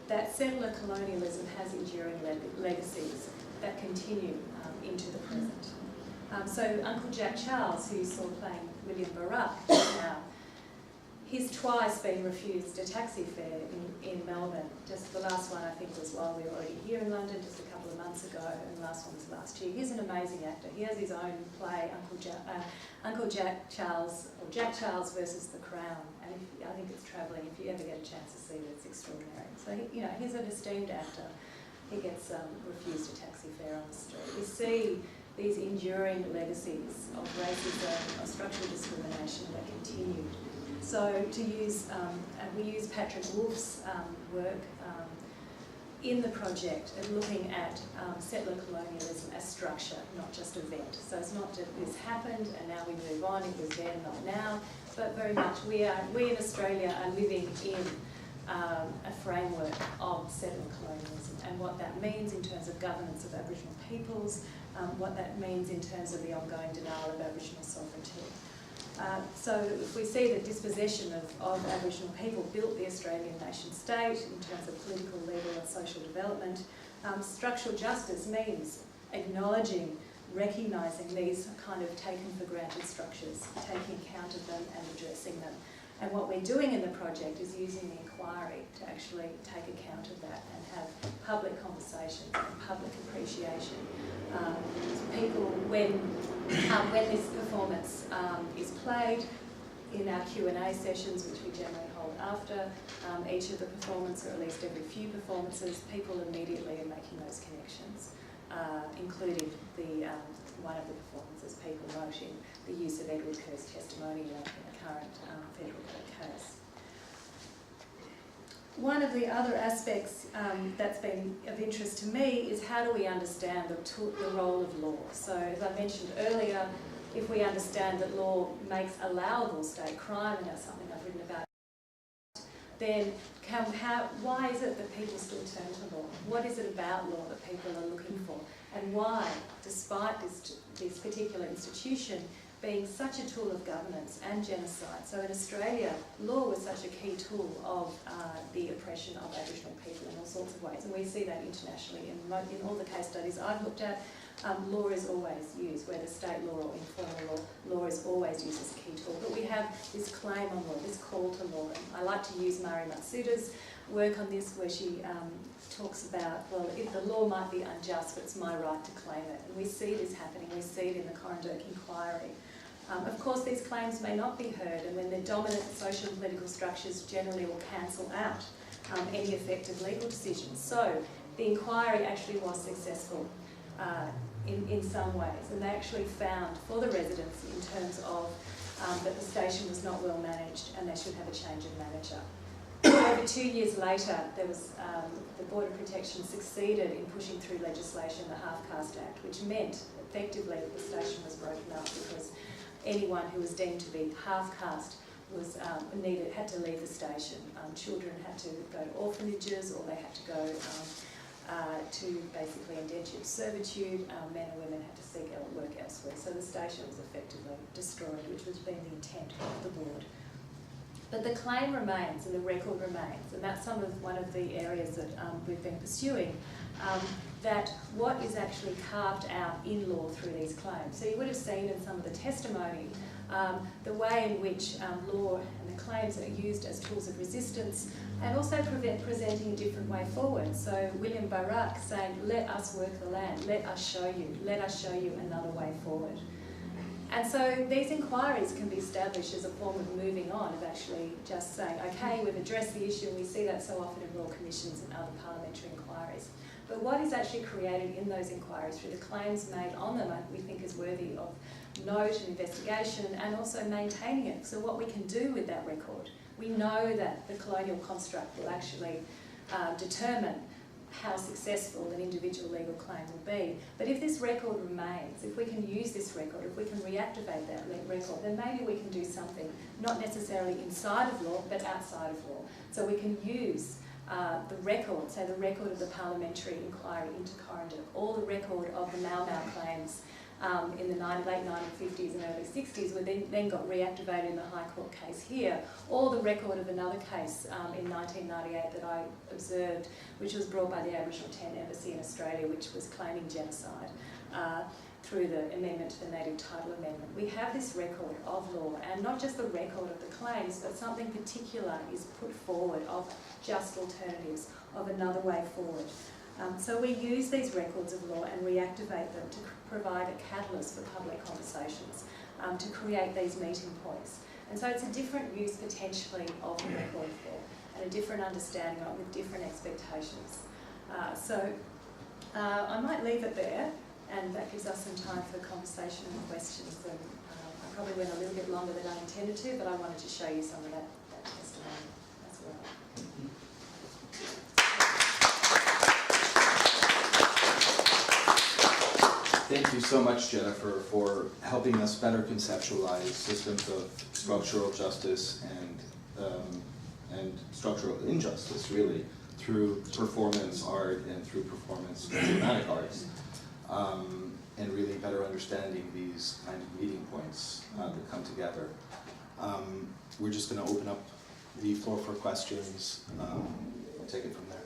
B: that settler colonialism has enduring legacies that continue into the present. So Uncle Jack Charles, who you saw playing William Baruch now, he's twice been refused a taxi fare in Melbourne. Just the last one, I think, was while we were already here in London, just a couple of months ago, and the last one was last year. He's an amazing actor. He has his own play, Uncle Jack Charles, or Jack Charles versus the Crown. And I think it's travelling. If you ever get a chance to see it, it's extraordinary. So he's an esteemed actor. He gets refused a taxi fare on the street. We see these enduring legacies of racism, of structural discrimination that continue. So we use Patrick Wolf's work in the project and looking at settler colonialism as structure, not just event. So it's not that this happened and now we move on, it was then, not now, but very much we in Australia are living in a framework of settler colonialism and what that means in terms of governance of Aboriginal peoples, what that means in terms of the ongoing denial of Aboriginal sovereignty. So if we see the dispossession of Aboriginal people built the Australian nation state in terms of political, legal and social development, structural justice means acknowledging, recognising these kind of taken for granted structures, taking account of them and addressing them. And what we're doing in the project is using the inquiry to actually take account of that and have public conversations and public appreciation. People, when this performance is played in our Q&A sessions, which we generally hold after each of the performances, or at least every few performances, people immediately are making those connections, including one of the performances, people noting the use of Edward Kerr's testimonial in a current federal court case. One of the other aspects that's been of interest to me is how do we understand the role of law. So as I mentioned earlier, if we understand that law makes allowable state crime, and that's something I've written about, then why is it that people still turn to law? What is it about law that people are looking for? And why, despite this particular institution being such a tool of governance and genocide. So in Australia, law was such a key tool of the oppression of Aboriginal people in all sorts of ways, and we see that internationally in all the case studies I've looked at. Law is always used, whether state law or informal law, law is always used as a key tool. But we have this claim on law, this call to law. And I like to use Mari Matsuda's work on this, where she talks about, well, if the law might be unjust, but it's my right to claim it. And we see this happening, we see it in the Corranderk inquiry. Of course, these claims may not be heard, and when the dominant social and political structures generally will cancel out any effective legal decisions. So the inquiry actually was successful in some ways, and they actually found for the residents in terms of that the station was not well managed and they should have a change of manager. Over 2 years later, there was the Border Protection succeeded in pushing through legislation, the Half Caste Act, which meant effectively that the station was broken up because anyone who was deemed to be half caste was had to leave the station. Children had to go to orphanages, or they had to go to basically indentured servitude. Men and women had to seek work elsewhere. So the station was effectively destroyed, which was been the intent of the board. But the claim remains and the record remains, and that's one of the areas that we've been pursuing, that what is actually carved out in law through these claims. So you would have seen in some of the testimony the way in which law and the claims are used as tools of resistance, and also presenting a different way forward. So William Barak saying, let us work the land, let us show you another way forward. And so these inquiries can be established as a form of moving on, of actually just saying, okay, we've addressed the issue, and we see that so often in royal commissions and other parliamentary inquiries. But what is actually created in those inquiries through the claims made on them, we think is worthy of note and investigation, and also maintaining it. So what we can do with that record, we know that the colonial construct will actually determine how successful an individual legal claim will be. But if this record remains, if we can use this record, if we can reactivate that record, then maybe we can do something, not necessarily inside of law, but outside of law. So we can use the record, say the record of the parliamentary inquiry into Corranderk, or the record of the Mau Mau claims in the late 1950s and early 60s, were then got reactivated in the High Court case here, or the record of another case in 1998 that I observed, which was brought by the Aboriginal Tent Embassy in Australia, which was claiming genocide through the amendment to the Native Title Amendment. We have this record of law, and not just the record of the claims, but something particular is put forward of just alternatives, of another way forward. So we use these records of law and reactivate them to provide a catalyst for public conversations, to create these meeting points. And so it's a different use potentially of the record of law, and a different understanding of it with different expectations. I might leave it there, and that gives us some time for conversation and questions. And I probably went a little bit longer than I intended to, but I wanted to show you some of that testimony as well.
K: Thank you so much, Jennifer, for helping us better conceptualize systems of structural justice and structural injustice, really, through performance art and through performance dramatic arts, and really better understanding these kind of meeting points that come together. We're just going to open up the floor for questions. We'll take it from there.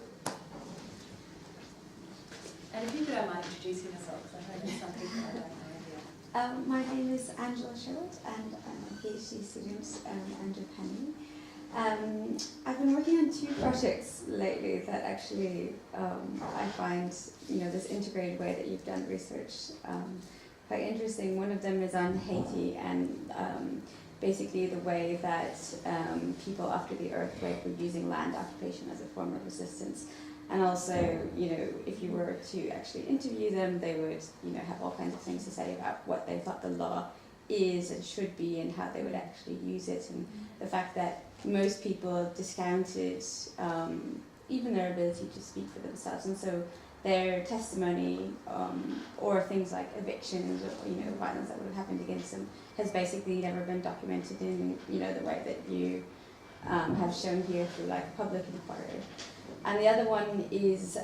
B: And if you could, I might introduce yourself, because I know there's some people I don't know.
L: My name is Angela Sherwood, and I'm a PhD student under Penny. I've been working on two projects lately that actually I find, this integrated way that you've done research quite interesting. One of them is on Haiti, and basically the way that people after the earthquake were using land occupation as a form of resistance. And also, if you were to actually interview them, they would, have all kinds of things to say about what they thought the law is and should be, and how they would actually use it, and the fact that most people discounted even their ability to speak for themselves. And so their testimony, or things like evictions, or violence that would have happened against them, has basically never been documented in the way that you have shown here through like public inquiry. And the other one is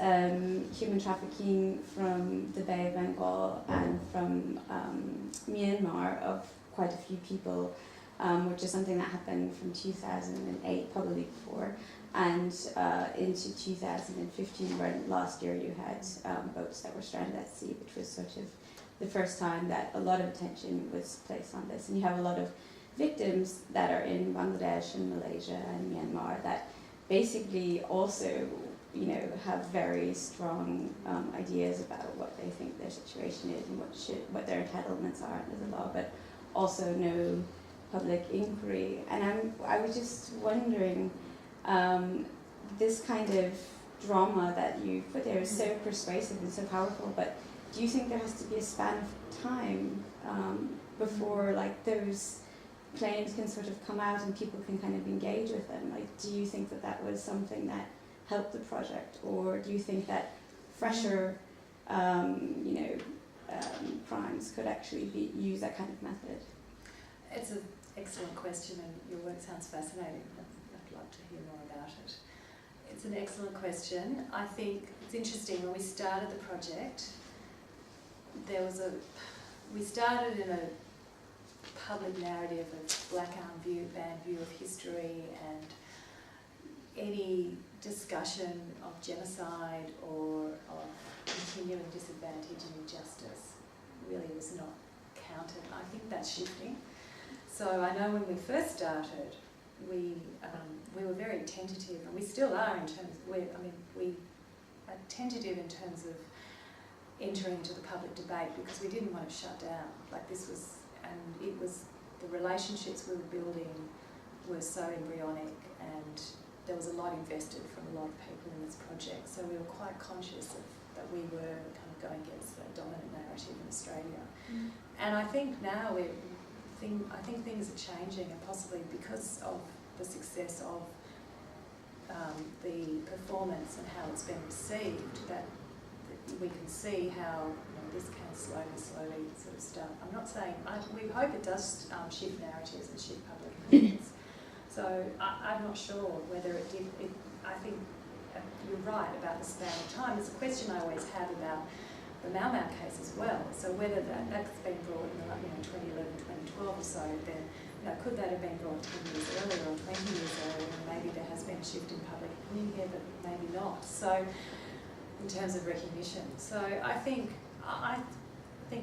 L: human trafficking from the Bay of Bengal and from Myanmar of quite a few people, which is something that happened from 2008, probably before, and into 2015, where last year you had boats that were stranded at sea, which was sort of the first time that a lot of attention was placed on this. And you have a lot of victims that are in Bangladesh and Malaysia and Myanmar that basically also, you know, have very strong ideas about what they think their situation is and what their entitlements are under the law, but also no public inquiry. And I was just wondering, this kind of drama that you put there is so persuasive and so powerful, but do you think there has to be a span of time before like those claims can sort of come out and people can kind of engage with them? Like, do you think that that was something that helped the project, or do you think that fresher, crimes could actually use that kind of method?
B: It's an excellent question, and your work sounds fascinating. I'd love to hear more about it. It's an excellent question. I think it's interesting, when we started the project, we started in a public narrative of black band view of history, and any discussion of genocide or of continuing disadvantage and injustice really was not counted. I think that's shifting. So I know when we first started, we were very tentative, and we still are in terms. We are tentative in terms of entering into the public debate, because we didn't want to shut down. Like, this was, and it was, the relationships we were building were so embryonic, and there was a lot invested from a lot of people in this project. So we were quite conscious that we were kind of going against the dominant narrative in Australia. And I think now I think things are changing, and possibly because of the success of the performance and how it's been received, that we can see how this can slowly sort of start. I'm not saying, we hope it does shift narratives and shift public opinions. So I'm not sure whether it did. I think you're right about the span of time. It's a question I always have about the Mau Mau case as well. So whether that's been brought in 2011, 2012 or so, then could that have been brought 10 years earlier or 20 years earlier? And maybe there has been a shift in public opinion here, but maybe not. So in terms of recognition, so I think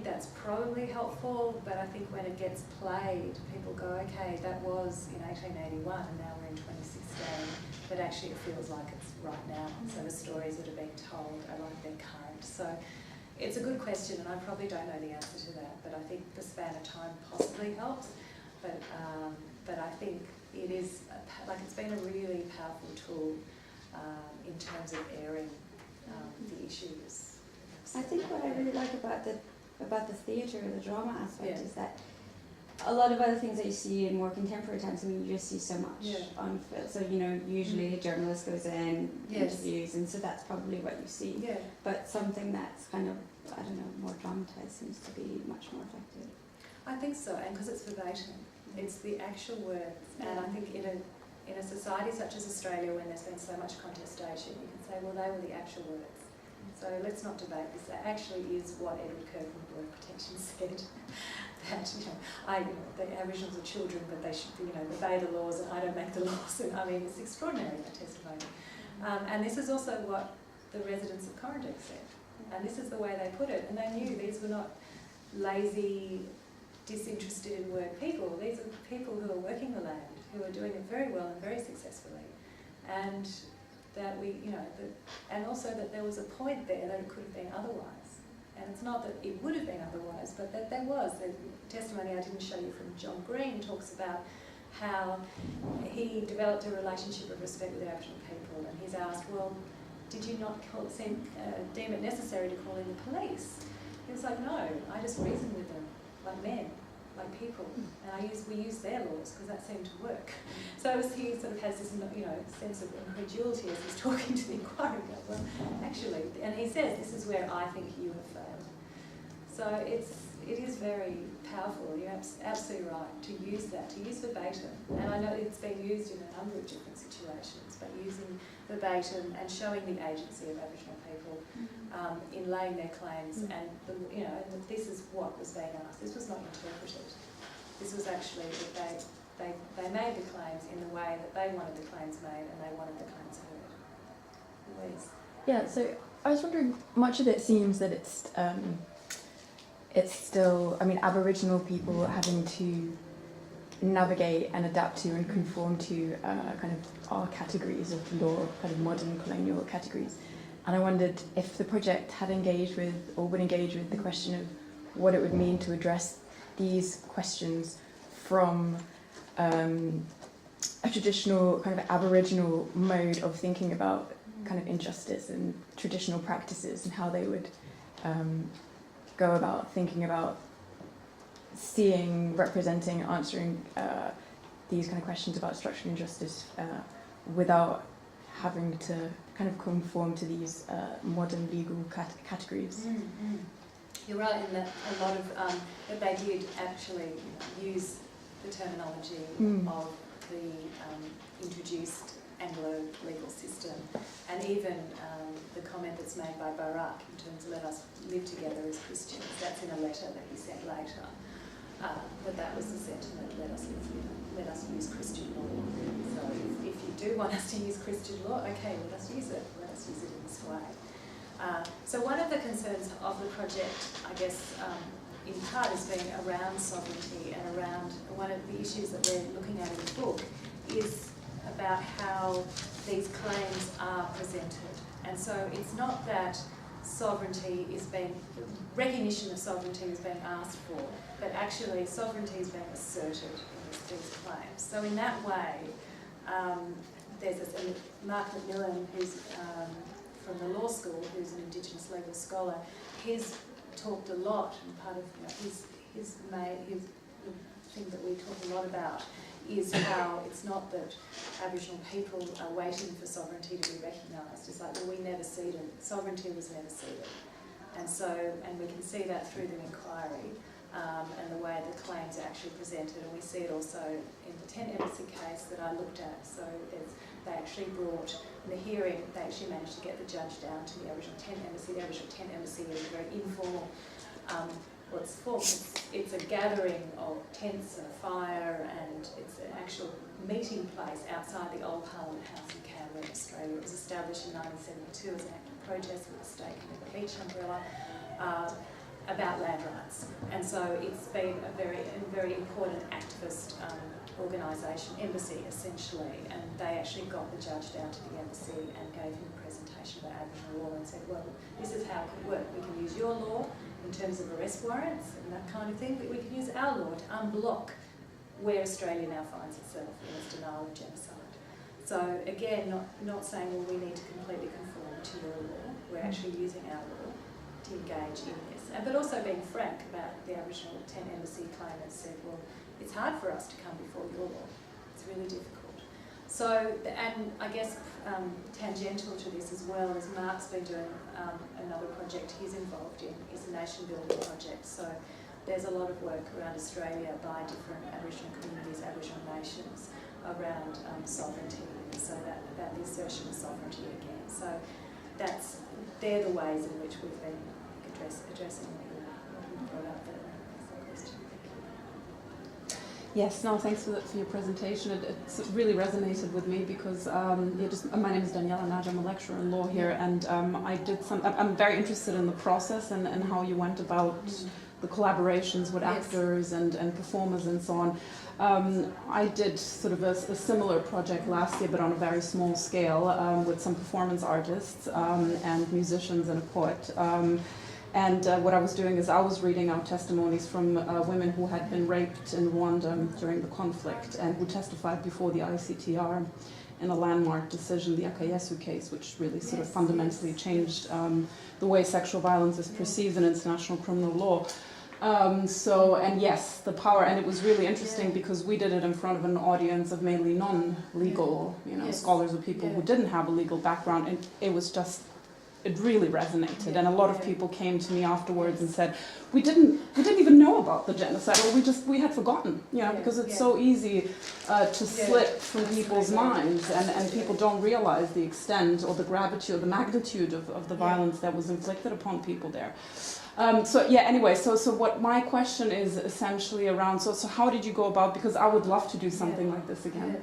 B: that's probably helpful. But I think when it gets played, people go, okay, that was in 1881, and now we're in 2016. But actually, it feels like it's right now. So the stories that are being told are like they're current. So it's a good question, and I probably don't know the answer to that, but I think the span of time possibly helps. But I think it is, it's been a really powerful tool in terms of airing the issues.
L: I think what I really like about the theatre, the drama aspect, is that a lot of other things that you see in more contemporary times, you just see so much on film. So, usually a journalist goes in, interviews, and so that's probably what you see.
B: Yeah.
L: But something that's kind of, more dramatized seems to be much more effective.
B: I think so, and because it's verbatim. It's the actual words. And I think in a society such as Australia, when there's been so much contestation, you can say, well, they were the actual words. So let's not debate this. That actually is what Edward Kirk from the Board of Protection said. That the Aboriginals are children, but they should obey the laws, and I don't make the laws. And it's extraordinary, that testimony. And this is also what the residents of Corrandeck said, and this is the way they put it. And they knew these were not lazy, disinterested in work people. These are people who are working the land, who are doing it very well and very successfully, and that and also that there was a point there that it could have been otherwise. And it's not that it would have been otherwise, but that there was. The testimony I didn't show you from John Green talks about how he developed a relationship of respect with Aboriginal people, and he's asked, well, did you not deem it necessary to call in the police? He was like, no, I just reasoned with them like men, like people, and we use their laws because that seemed to work. So he sort of has this, sense of incredulity as he's talking to the inquiry. Well, actually, and he says, this is where I think you have failed. So it is very powerful. You're absolutely right to use that, to use verbatim. And I know it's been used in a number of different situations, but using verbatim and showing the agency of Aboriginal people in laying their claims, and this is what was being asked. This was not interpreted. This was actually that they made the claims in the way that they wanted the claims made, and they wanted the claims heard. Louise?
M: Yeah, so I was wondering, much of it seems that it's still, I mean, Aboriginal people having to navigate and adapt to and conform to kind of our categories of law, kind of modern colonial categories. And I wondered if the project had engaged with, or would engage with, the question of what it would mean to address these questions from a traditional kind of Aboriginal mode of thinking about kind of injustice and traditional practices, and how they would go about thinking about seeing, representing, answering these kind of questions about structural injustice without having to kind of conform to these modern legal categories.
B: Mm-hmm. You're right in that a lot of that they did actually use the terminology of the introduced Anglo legal system, and even the comment that's made by Barak in terms of let us live together as Christians. That's in a letter that he sent later. But that was the sentiment: let us use Christian law. So if you do want us to use Christian law, okay, let us use it. Let us use it in this way. So one of the concerns of the project, I guess, in part has been around sovereignty, and around one of the issues that we're looking at in the book is about how these claims are presented. And so it's not that sovereignty is being, recognition of sovereignty is being asked for, but actually sovereignty is being asserted in these claims. So in that way, there's this, and Mark McMillan, who's from the law school, who's an Indigenous legal scholar, he's talked a lot, and part of his thing that we talk a lot about is how it's not that Aboriginal people are waiting for sovereignty to be recognised. It's like, well, we never ceded. Sovereignty was never ceded. And so, and we can see that through the inquiry and the way the claims are actually presented. And we see it also in the Tent Embassy case that I looked at. So they actually brought, in the hearing, they actually managed to get the judge down to the Aboriginal Tent Embassy. The Aboriginal Tent Embassy is a very informal, it's a gathering of tents and a fire, and it's an actual meeting place outside the old Parliament House in Canberra, Australia. It was established in 1972 as an act of protest with a stake and a beach umbrella about land rights. And so it's been a very important activist organisation, embassy essentially, and they actually got the judge down to the embassy and gave him a presentation about Aboriginal law and said, well, this is how it could work. We can use your law in terms of arrest warrants and that kind of thing, but we can use our law to unblock where Australia now finds itself in its denial of genocide. So again, not saying, well, we need to completely conform to your law. We're actually using our law to engage in this, but also being frank about the Aboriginal Tent Embassy claimant said, well, it's hard for us to come before your law. It's really difficult. So, and I guess tangential to this as well is Mark's been doing another project he's involved in, is a nation building project. So there's a lot of work around Australia by different Aboriginal communities, Aboriginal nations, around sovereignty, so that about the assertion of sovereignty again. So they're the ways in which we've been addressing what you brought up there.
N: Yes, no, thanks for your presentation. It really resonated with me because my name is Daniela Naj, I'm a lecturer in law here, and I'm very interested in the process and how you went about the collaborations with actors and performers and so on. I did sort of a similar project last year, but on a very small scale, with some performance artists and musicians and a poet. And what I was doing is I was reading out testimonies from women who had been raped in Rwanda during the conflict and who testified before the ICTR in a landmark decision, the Akayesu case, which really sort of fundamentally changed the way sexual violence is perceived in international criminal law. And yes, the power, and it was really interesting because we did it in front of an audience of mainly non-legal, scholars or people who didn't have a legal background, and it really resonated, and a lot of people came to me afterwards and said, we didn't even know about the genocide, or we had forgotten, because it's so easy to slip from people's minds, and people don't realize the extent or the gravity or the magnitude of the violence that was inflicted upon people there. So yeah, anyway, so what my question is essentially around, so how did you go about, because I would love to do something like this again.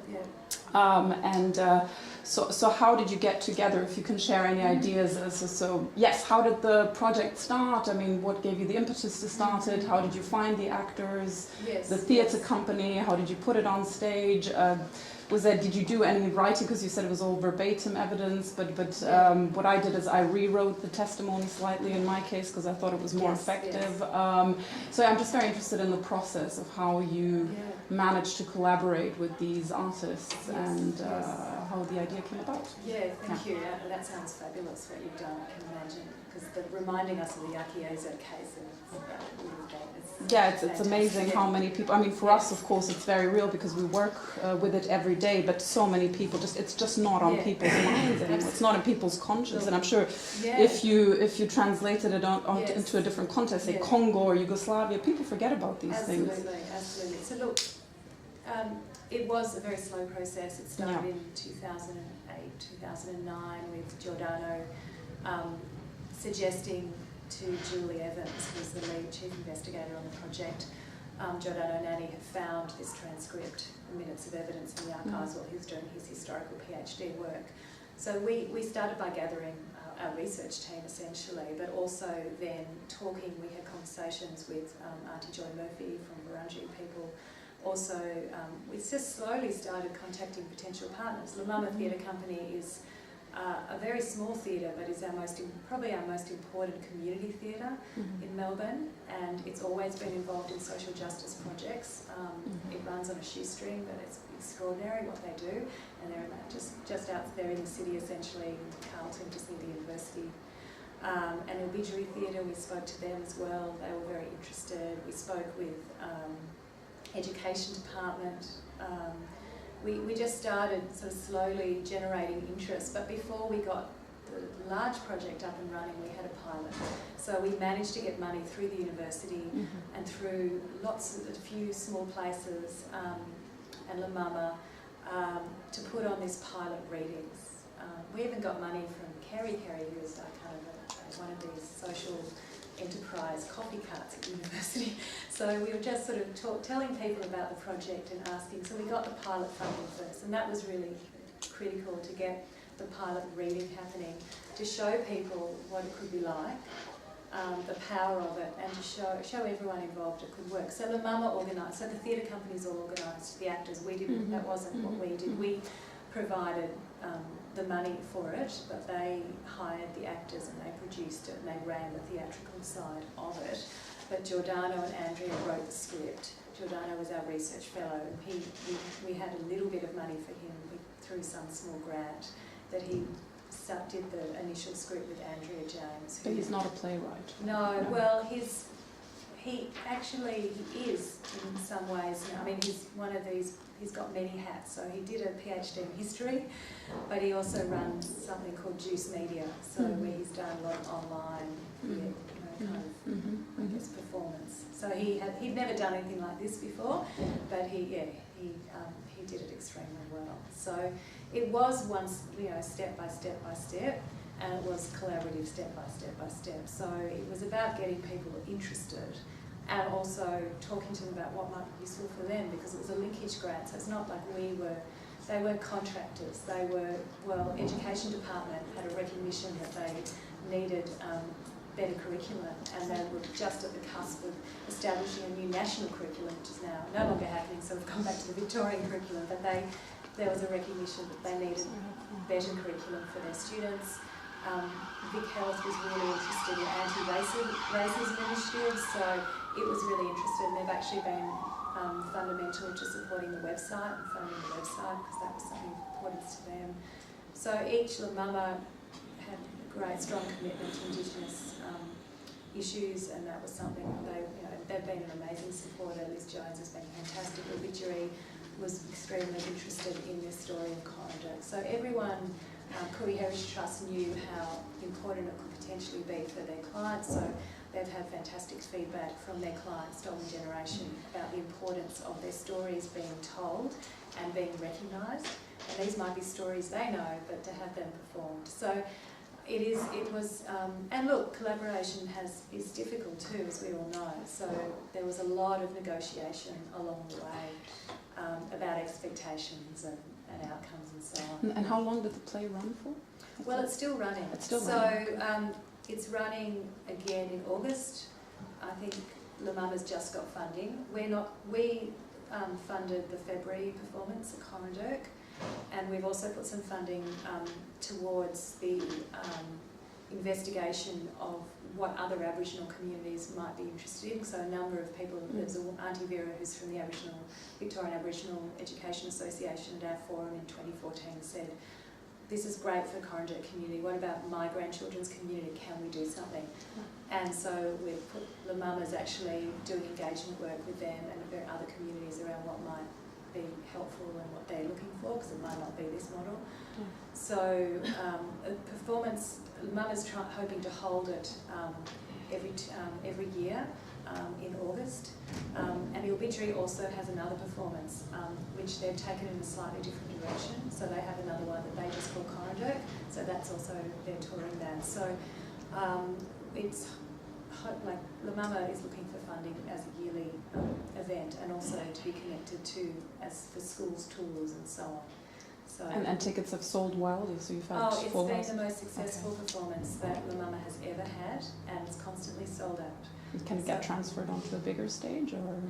N: So how did you get together, if you can share any ideas? So yes, how did the project start? I mean, what gave you the impetus to start it? How did you find the actors, the theatre company? How did you put it on stage? Did you do any writing, because you said it was all verbatim evidence, but what I did is I rewrote the testimony slightly in my case because I thought it was more effective. So I'm just very interested in the process of how you managed to collaborate with these artists and how the idea came about.
B: Yeah, thank you. That sounds fabulous, what you've done, I can imagine, because reminding us of the Yakieza case.
N: It's amazing how many people, I mean, for us, of course, it's very real because we work with it every day, but so many people, it's just not on people's minds anymore. It's not in people's conscience, and I'm sure if you translated it into a different context, say Congo or Yugoslavia, people forget about these things.
B: Absolutely. So look, it was a very slow process. It started in 2008, 2009 with Giordano suggesting to Julie Evans, who's the lead chief investigator on the project. Giordano Nani had found this transcript, minutes of evidence in the archives while he was doing his historical PhD work. So we started by gathering our research team essentially, but also then talking, we had conversations with Auntie Joy Murphy from Wurundjeri people. Also, we just slowly started contacting potential partners. La Mama Theatre Company is a very small theatre, but is probably our most important community theatre in Melbourne, and it's always been involved in social justice projects. It runs on a shoestring, but it's extraordinary what they do, and they're just out there in the city, essentially, in Carlton, just near the university. And the Obituary Theatre, we spoke to them as well. They were very interested. We spoke with Education Department. We just started sort of slowly generating interest, but before we got the large project up and running, we had a pilot. So we managed to get money through the university and through a few small places and La Mama to put on this pilot readings. We even got money from Kerry, who is kind of one of these social enterprise coffee carts at the university. So we were just sort of telling people about the project and asking. So we got the pilot funding first, and that was really critical to get the pilot reading happening, to show people what it could be like, the power of it, and to show everyone involved it could work. So La Mama organised, so the theatre companies all organised, the actors, we didn't, that wasn't what we did. We provided the money for it, but they hired the actors and they produced it and they ran the theatrical side of it. But Giordano and Andrea wrote the script. Giordano was our research fellow, and we had a little bit of money for him through some small grant that he did the initial script with Andrea James.
N: But he's not a playwright.
B: No, well, he is in some ways. I mean, he's one of these, he's got many hats. So he did a PhD in history, but he also runs something called Juice Media, so where he's done a lot of online, I guess, performance. So he'd never done anything like this before, but he did it extremely well. So it was step by step by step, and it was collaborative step by step by step. So it was about getting people interested and also talking to them about what might be useful for them, because it was a linkage grant, so it's not like they weren't contractors. They were, Education Department had a recognition that they needed better curriculum, and they were just at the cusp of establishing a new national curriculum, which is now no longer happening, so we've gone back to the Victorian curriculum, but there was a recognition that they needed better curriculum for their students. Vic Health was really interested in anti-racism initiatives, so it was really interested, and they've actually been fundamental to supporting the website and funding the website, because that was something important to them. So each La Mama had a great, strong commitment to Indigenous issues, and that was something they've been an amazing supporter. Liz Jones has been fantastic. Obituary was extremely interested in this story of Coronado. So everyone, Koori Heritage Trust knew how important it could potentially be for their clients. So they've had fantastic feedback from their clients, Stolen Generation, about the importance of their stories being told and being recognised. And these might be stories they know, but to have them performed. So It was, and look, collaboration is difficult too, as we all know. So there was a lot of negotiation along the way about expectations and outcomes and so on.
N: And how long did the play run for?
B: Well, it's still running.
N: It's still
B: running. So it's running again in August. I think La Mama's just got funding. We funded the February performance at Coranderk, and we've also put some funding towards the investigation of what other Aboriginal communities might be interested in. So a number of people, there's Auntie Vera who's from the Victorian Aboriginal Education Association at our forum in 2014 said, this is great for the Coranderk community, what about my grandchildren's community, can we do something? And so we've put La Mama's actually doing engagement work with them and there are other communities around what might be helpful and what they're looking for, because it might not be this model. So a performance, La Mama's hoping to hold it every year in August. And the Obituary also has another performance, which they've taken in a slightly different direction. So they have another one that they just call Coranderk. So that's also, they're touring that. So it's like La Mama is looking for funding as a yearly event, and also to be connected to as for schools tours and so on. So
N: and tickets have sold wildly, so you've had
B: it's been the most successful performance that La Mama has ever had, and it's constantly sold out.
N: Can it get transferred onto a bigger stage, or?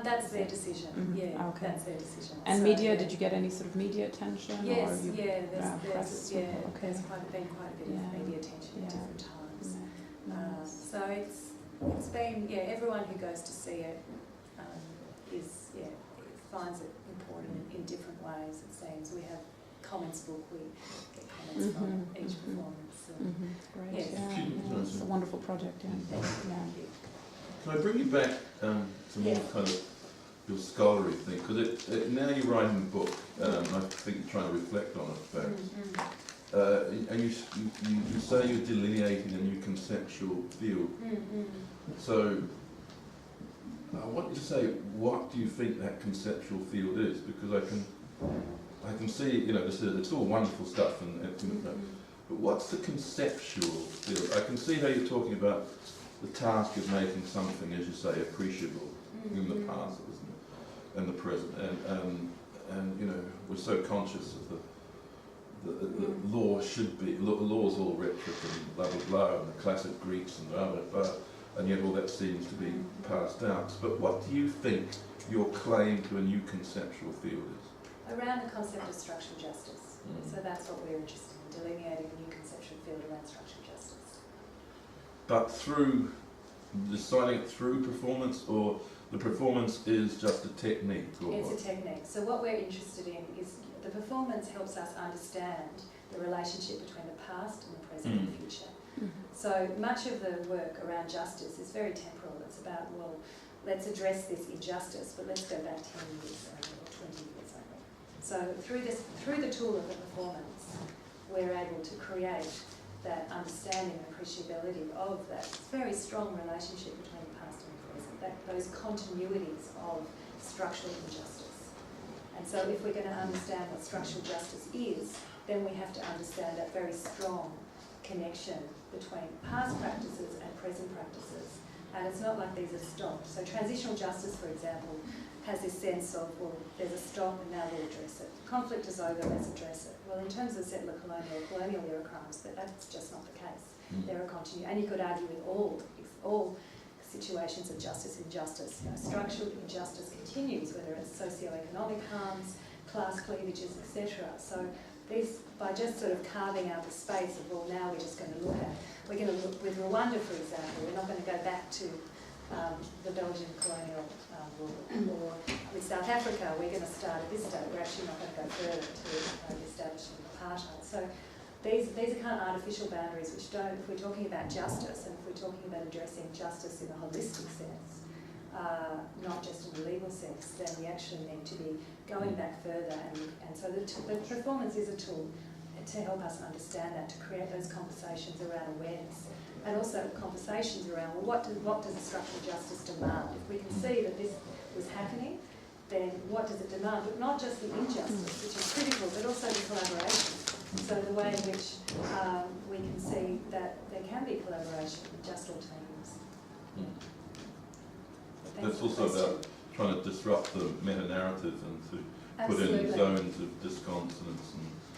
B: That's their decision.
N: Mm-hmm.
B: Yeah,
N: okay.
B: That's their decision.
N: And
B: so,
N: media?
B: Yeah.
N: Did you get any sort of media attention?
B: Yes,
N: or you,
B: there's
N: okay.
B: been quite a bit of media attention at different times.
N: Nice.
B: So it's been everyone who goes to see it finds it important in different ways. It seems we have comments book. We get comments from each performance.
N: Great.
B: Yes.
N: Yeah, it's a wonderful project. Yeah.
C: Can I bring you back to more kind of your scholarly thing? Because now you're writing a book, I think you're trying to reflect on it, in fact. And you say you're delineating a new conceptual field. So I want you to say, what do you think that conceptual field is? Because I can see, it's all wonderful stuff, but what's the conceptual field? I can see how you're talking about the task of making something, as you say, appreciable in the past, isn't it, and the present, and we're so conscious of the law should be law's all rhetoric and blah blah blah, and the classic Greeks and blah blah blah, and yet all that seems to be passed out. But what do you think your claim to a new conceptual field is?
B: Around the concept of structural justice. So that's what we're interested in, delineating a new conceptual field around structural justice.
C: But through deciding it through performance, or the performance is just a technique? Or
B: it's a technique. So what we're interested in is the performance helps us understand the relationship between the past and the present and the future. So much of the work around justice is very temporal. It's about, well, let's address this injustice, but let's go back 10 years or 20 years. So through the tool of the performance, we're able to create that understanding and appreciability of that very strong relationship between the past and the present, those continuities of structural injustice. And so if we're going to understand what structural justice is, then we have to understand that very strong connection between past practices and present practices. And it's not like these are stopped. So transitional justice, for example, has this sense of, well, there's a stop and now we'll address it. Conflict is over, let's address it. Well, in terms of settler colonial era crimes, that's just not the case. There are and you could argue in all situations of justice, injustice, structural injustice continues, whether it's socioeconomic harms, class cleavages, etc. So by just sort of carving out the space of, well, now we're going to look with Rwanda, for example, we're not going to go back to the Belgian colonial rule, or with South Africa, we're going to start at this date, we're actually not going to go further to the establishment of apartheid. So these are kind of artificial boundaries which don't, if we're talking about justice, and if we're talking about addressing justice in a holistic sense, not just in a legal sense, then we actually need to be going back further, and so the performance is a tool to help us understand that, to create those conversations around awareness, and also conversations around, well, what does structural justice demand? If we can see that this was happening, then what does it demand? But not just the injustice, which is critical, but also the collaboration. So the way in which we can see that there can be collaboration with just all teams.
C: That's also about trying to disrupt the meta-narrative and to put in
B: Absolutely.
C: zones of disconsonance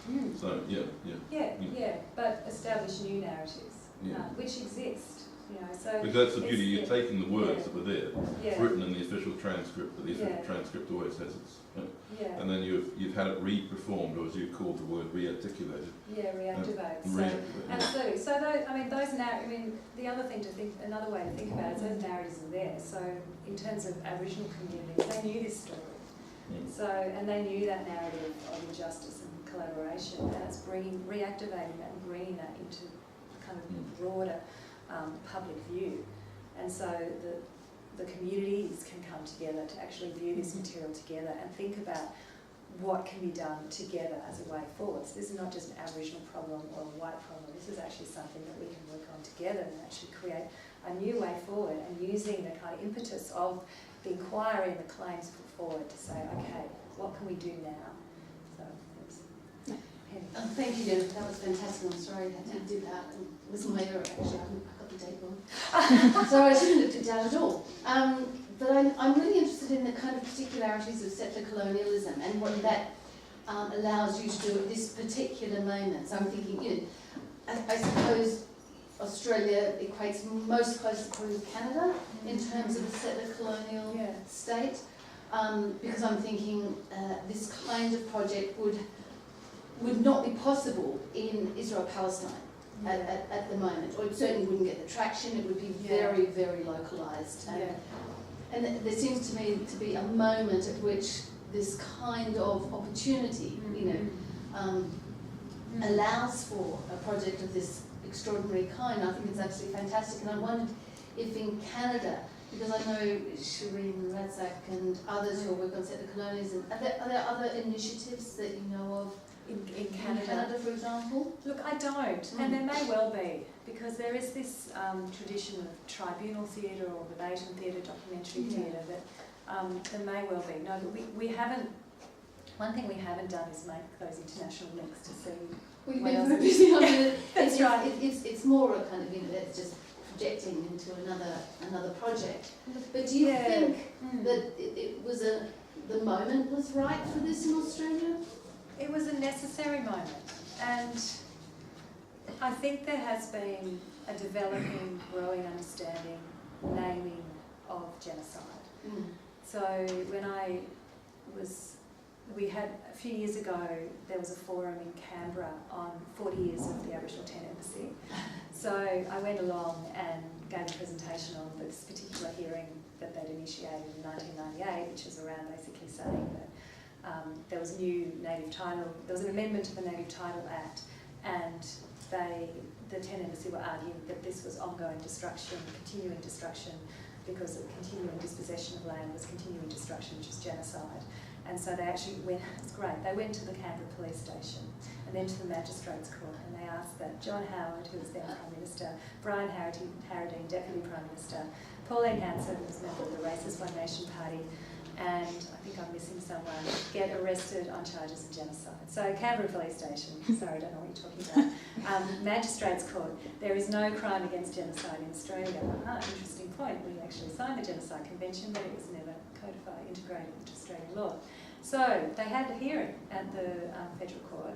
C: and so,
B: Yeah, but establish new narratives, which exist, you know, so...
C: Because that's the beauty, you're taking the words that were there,
B: Yeah.
C: written in the official transcript, but the official transcript always has its...
B: Yeah.
C: And then you've had it re-performed, or as you called the word, re-articulated.
B: Yeah, reactivate. Absolutely. So the other thing to think, another way to think about it is those narratives are there. So in terms of Aboriginal communities, they knew this story. So, and they knew that narrative of injustice and collaboration, and it's reactivating that and bringing that into kind of broader public view. And so the communities can come together to actually view this material together and think about what can be done together as a way forward. So this is not just an Aboriginal problem or a white problem, this is actually something that we can work on together and actually create a new way forward, and using the kind of impetus of the inquiry and the claims put forward to say, okay, what can we do now? So thanks.
A: Thank you, Jennifer. That was fantastic. I'm sorry I had to do that. It was my error, actually. I got the date wrong. So I shouldn't have put it down at all. But I'm really interested in the kind of particularities of settler colonialism and what that allows you to do at this particular moment. So I'm thinking, you know, I suppose Australia equates most closely probably with Canada in terms of the settler colonial state, because I'm thinking this kind of project would not be possible in Israel-Palestine at the moment, or it certainly wouldn't get the traction. It would be very, very localised. And there seems to me to be a moment at which this kind of opportunity, you know, allows for a project of this extraordinary kind. I think it's absolutely fantastic, and I wondered if in Canada, because I know Shireen Radzak and others who work on settler colonialism, are there other initiatives that you know of
B: in Canada,
A: for example?
B: Look, I don't, and there may well be, because there is this tradition of tribunal theatre or verbatim theatre, documentary theatre, that there may well be. No, but we haven't, one thing we haven't done is make those international links to see
A: We've
B: what
A: been
B: else
A: very busy on it.
B: That's right.
A: It's more a kind of, you know, that's just projecting into another project. But do you think that it was the moment was right for this in Australia?
B: It was a necessary moment, and I think there has been a developing, growing understanding, naming of genocide. So when we had, a few years ago, there was a forum in Canberra on 40 years of the Aboriginal Tent Embassy. So I went along and gave a presentation on this particular hearing that they'd initiated in 1998, which was around basically saying that there was a new native title, there was an amendment to the Native Title Act, and the Tent Embassy were arguing that this was ongoing destruction, continuing destruction, because the continuing dispossession of land was continuing destruction, which is genocide. And so they actually went, it's great, they went to the Canberra Police Station and then to the Magistrates Court, and they asked that John Howard, who was then Prime Minister, Brian Harradine, Deputy Prime Minister, Pauline Hanson, who was a member of the Racist One Nation Party, and I think I'm missing someone, get arrested on charges of genocide. So Canberra Police Station, sorry, I don't know what you're talking about. Magistrates Court, there is no crime against genocide in Australia. Interesting point, we actually signed the Genocide Convention, but it was never codified, integrated into Australian law. So they had a hearing at the Federal Court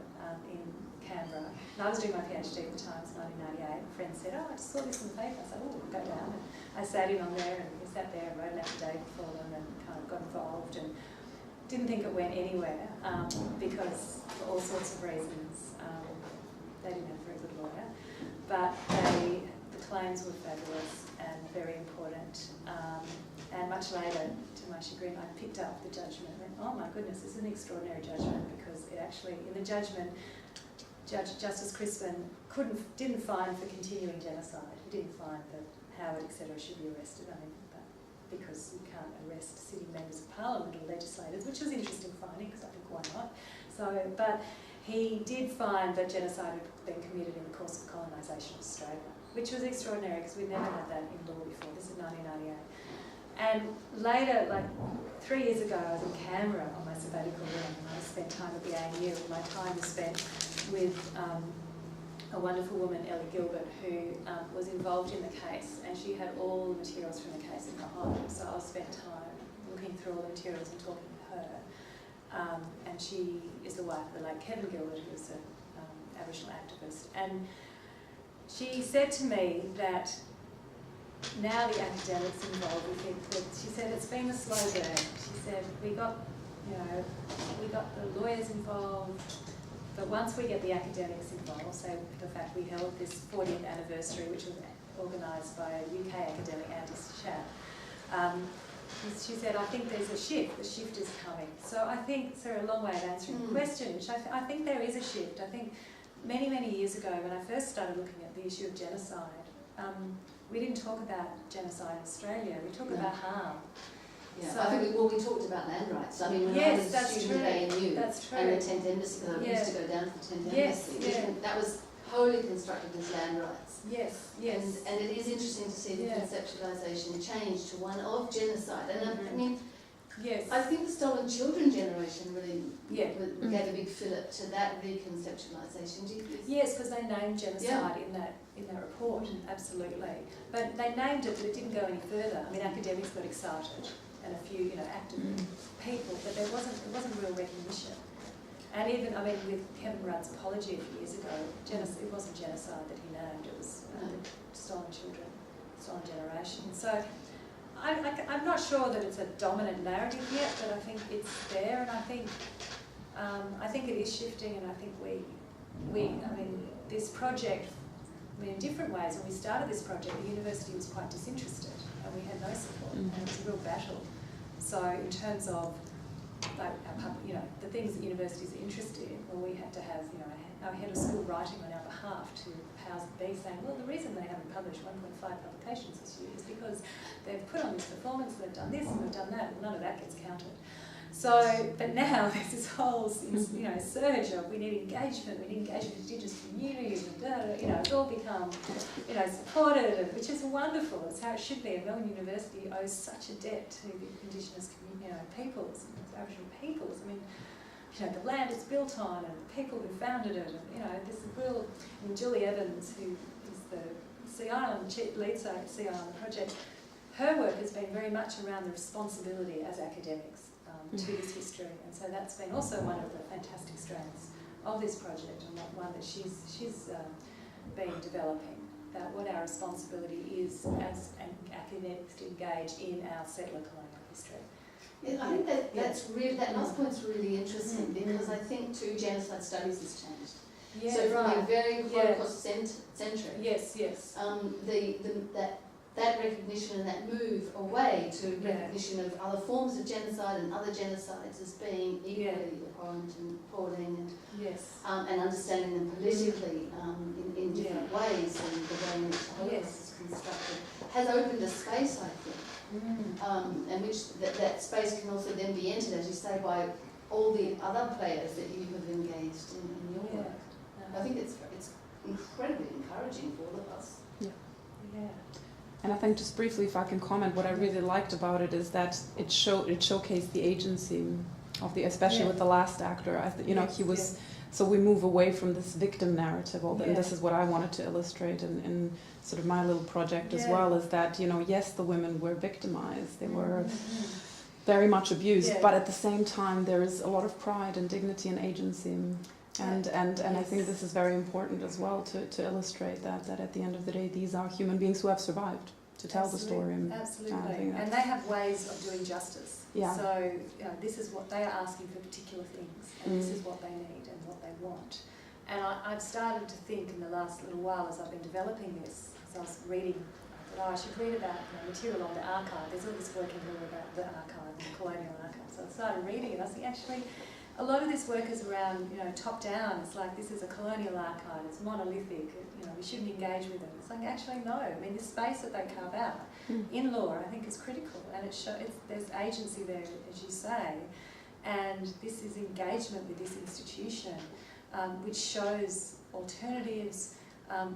B: in Canberra, and I was doing my PhD at the time, it was 1998, and a friend said, I just saw this in the paper. I said, we'll go down. And I sat in on there, and we sat there and wrote an affidavit for them and kind of got involved, and didn't think it went anywhere because for all sorts of reasons they didn't have a very good lawyer, but the claims were fabulous and very important, and much later, to my chagrin, I picked up the judgment and went, oh my goodness, this is an extraordinary judgment, because it actually, in the judgment, Justice Crispin didn't find for continuing genocide. He didn't find that Howard, etc., should be arrested. I mean, because you can't arrest sitting members of Parliament or legislators, which was an interesting finding, because I think why not? So, but he did find that genocide had been committed in the course of colonisation of Australia, which was extraordinary because we'd never had that in law before. This is 1998. And later, like 3 years ago, I was in Canberra on my sabbatical leave, and I spent time at the ANU, and my time was spent with a wonderful woman, Ellie Gilbert, who was involved in the case, and she had all the materials from the case in her home. So I spent time looking through all the materials and talking with her. And she is the wife of the late Kevin Gilbert, who was an Aboriginal activist. And she said to me that now the academics involved, we think that, she said, it's been a slow burn. She said, we got the lawyers involved, but once we get the academics involved, so the fact we held this 40th anniversary, which was organised by a UK academic, Andy Schaap, she said, I think there's a shift. The shift is coming. So I think, so a long way of answering the question, which I think there is a shift. I think many, many years ago, when I first started looking at the issue of genocide, we didn't talk about genocide in Australia. We talked about harm.
A: Yeah,
B: so,
A: I think we talked about land rights. I mean, when
B: yes,
A: I was a
B: that's
A: student
B: true.
A: at ANU
B: That's true.
A: and the 10th Embassy, because I used to go down to the 10th
B: Yes,
A: Embassy,
B: yeah.
A: that was wholly constructed as land rights.
B: Yes, yes.
A: And it is interesting to see the conceptualisation change to one of genocide. And I mean,
B: yes.
A: I think the stolen children generation really gave a big fillip to that reconceptualisation. Do you think?
B: Yes, because they named genocide in that report, absolutely. But they named it, but it didn't go any further. I mean, academics got excited, and a few, active people, but it wasn't real recognition. And even, I mean, with Kevin Rudd's apology a few years ago, it wasn't genocide that he named, it was stolen children, stolen generation. So I'm not sure that it's a dominant narrative yet, but I think it's there, and I think it is shifting, and I think I mean, this project, I mean, in different ways, when we started this project, the university was quite disinterested, and we had no support, and it was a real battle. So in terms of, like, the things that universities are interested in, well, we had to have, our head of school writing on our behalf to powers that be, saying, well, the reason they haven't published 1.5 publications this year is because they've put on this performance, they've done this, and they've done that, and none of that gets counted. So, but now there's this whole, surge of we need engagement with Indigenous communities, and it's all become, supported, which is wonderful. It's how it should be. And Melbourne University owes such a debt to the Indigenous, peoples, and Aboriginal peoples. I mean, the land it's built on, and the people who founded it, and this real. And Julie Evans, who is the CI on the lead CI on the project, her work has been very much around the responsibility as academics to this history, and so that's been also one of the fantastic strands of this project, and one that she's been developing, about what our responsibility is as academics to engage in our settler colonial history.
A: Yeah, I think that last point's really interesting, because I think too genocide studies has changed.
B: Yeah,
A: so from a very Holocaust-centric, that recognition and that move away to recognition of other forms of genocide and other genocides as being equally abhorrent and appalling, and understanding them politically in different ways, and the way in which the Holocaust is constructed has opened a space, I think, and which that space can also then be entered, as you say, by all the other players that you have engaged in your work. I think it's incredibly encouraging for all of us.
N: And I think, just briefly, if I can comment, what I really liked about it is that it showcased the agency of especially with the last actor. He was. So we move away from this victim narrative, and this is what I wanted to illustrate in sort of my little project as well. Is that yes, the women were victimized, they were very much abused, but at the same time there is a lot of pride and dignity and agency. And I think this is very important as well to illustrate that at the end of the day, these are human beings who have survived to tell the story.
B: Absolutely. And they have ways of doing justice.
N: Yeah.
B: So this is what they are asking for, particular things, and this is what they need and what they want. And I've started to think in the last little while, as I've been developing this, as I was reading, I thought, I should read about material on the archive. There's all this work in here about the archive, the colonial archive. So I started reading it. I think actually, a lot of this work is around, top down. It's like, this is a colonial archive, it's monolithic, we shouldn't engage with it. It's like, actually, no. I mean, the space that they carve out in law, I think, is critical, and there's agency there, as you say, and this is engagement with this institution, which shows alternatives,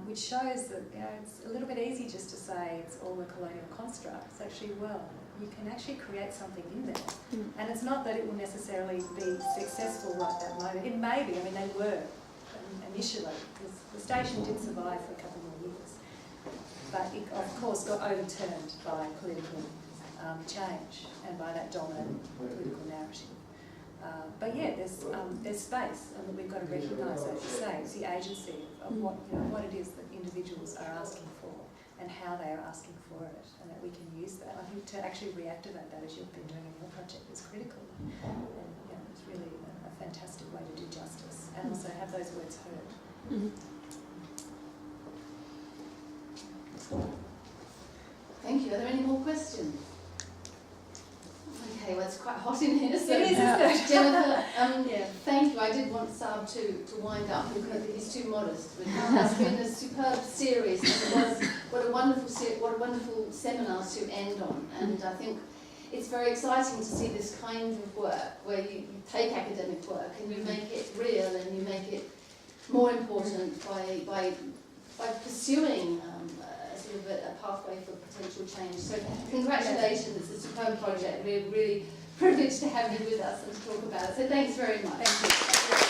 B: which shows that, it's a little bit easy just to say it's all a colonial construct. It's actually, you can actually create something in there. And it's not that it will necessarily be successful right that moment. It may be. I mean, they were initially, because the station did survive for a couple more years. But it, of course, got overturned by political change and by that dominant political narrative. But yeah, there's space, and we've got to recognise, as you say, it's the agency of what what it is that individuals are asking for and how they are asking for it, and that we can use that. I think to actually reactivate that, as you've been doing in your project, is critical. And it's really a fantastic way to do justice, and also have those words heard.
A: Thank you. Are there any more questions? Okay, well, it's quite hot in here, so
B: It is, isn't it?
A: Jennifer, thank you. I did want Saab to wind up because he's too modest. But it's been a superb series, and it was what a wonderful seminar to end on. And I think it's very exciting to see this kind of work where you take academic work and you make it real and you make it more important by pursuing sort of a pathway for potential change. So congratulations, it's a superb project. We're really privileged to have you with us and to talk about it. So thanks very much.
B: Thank you.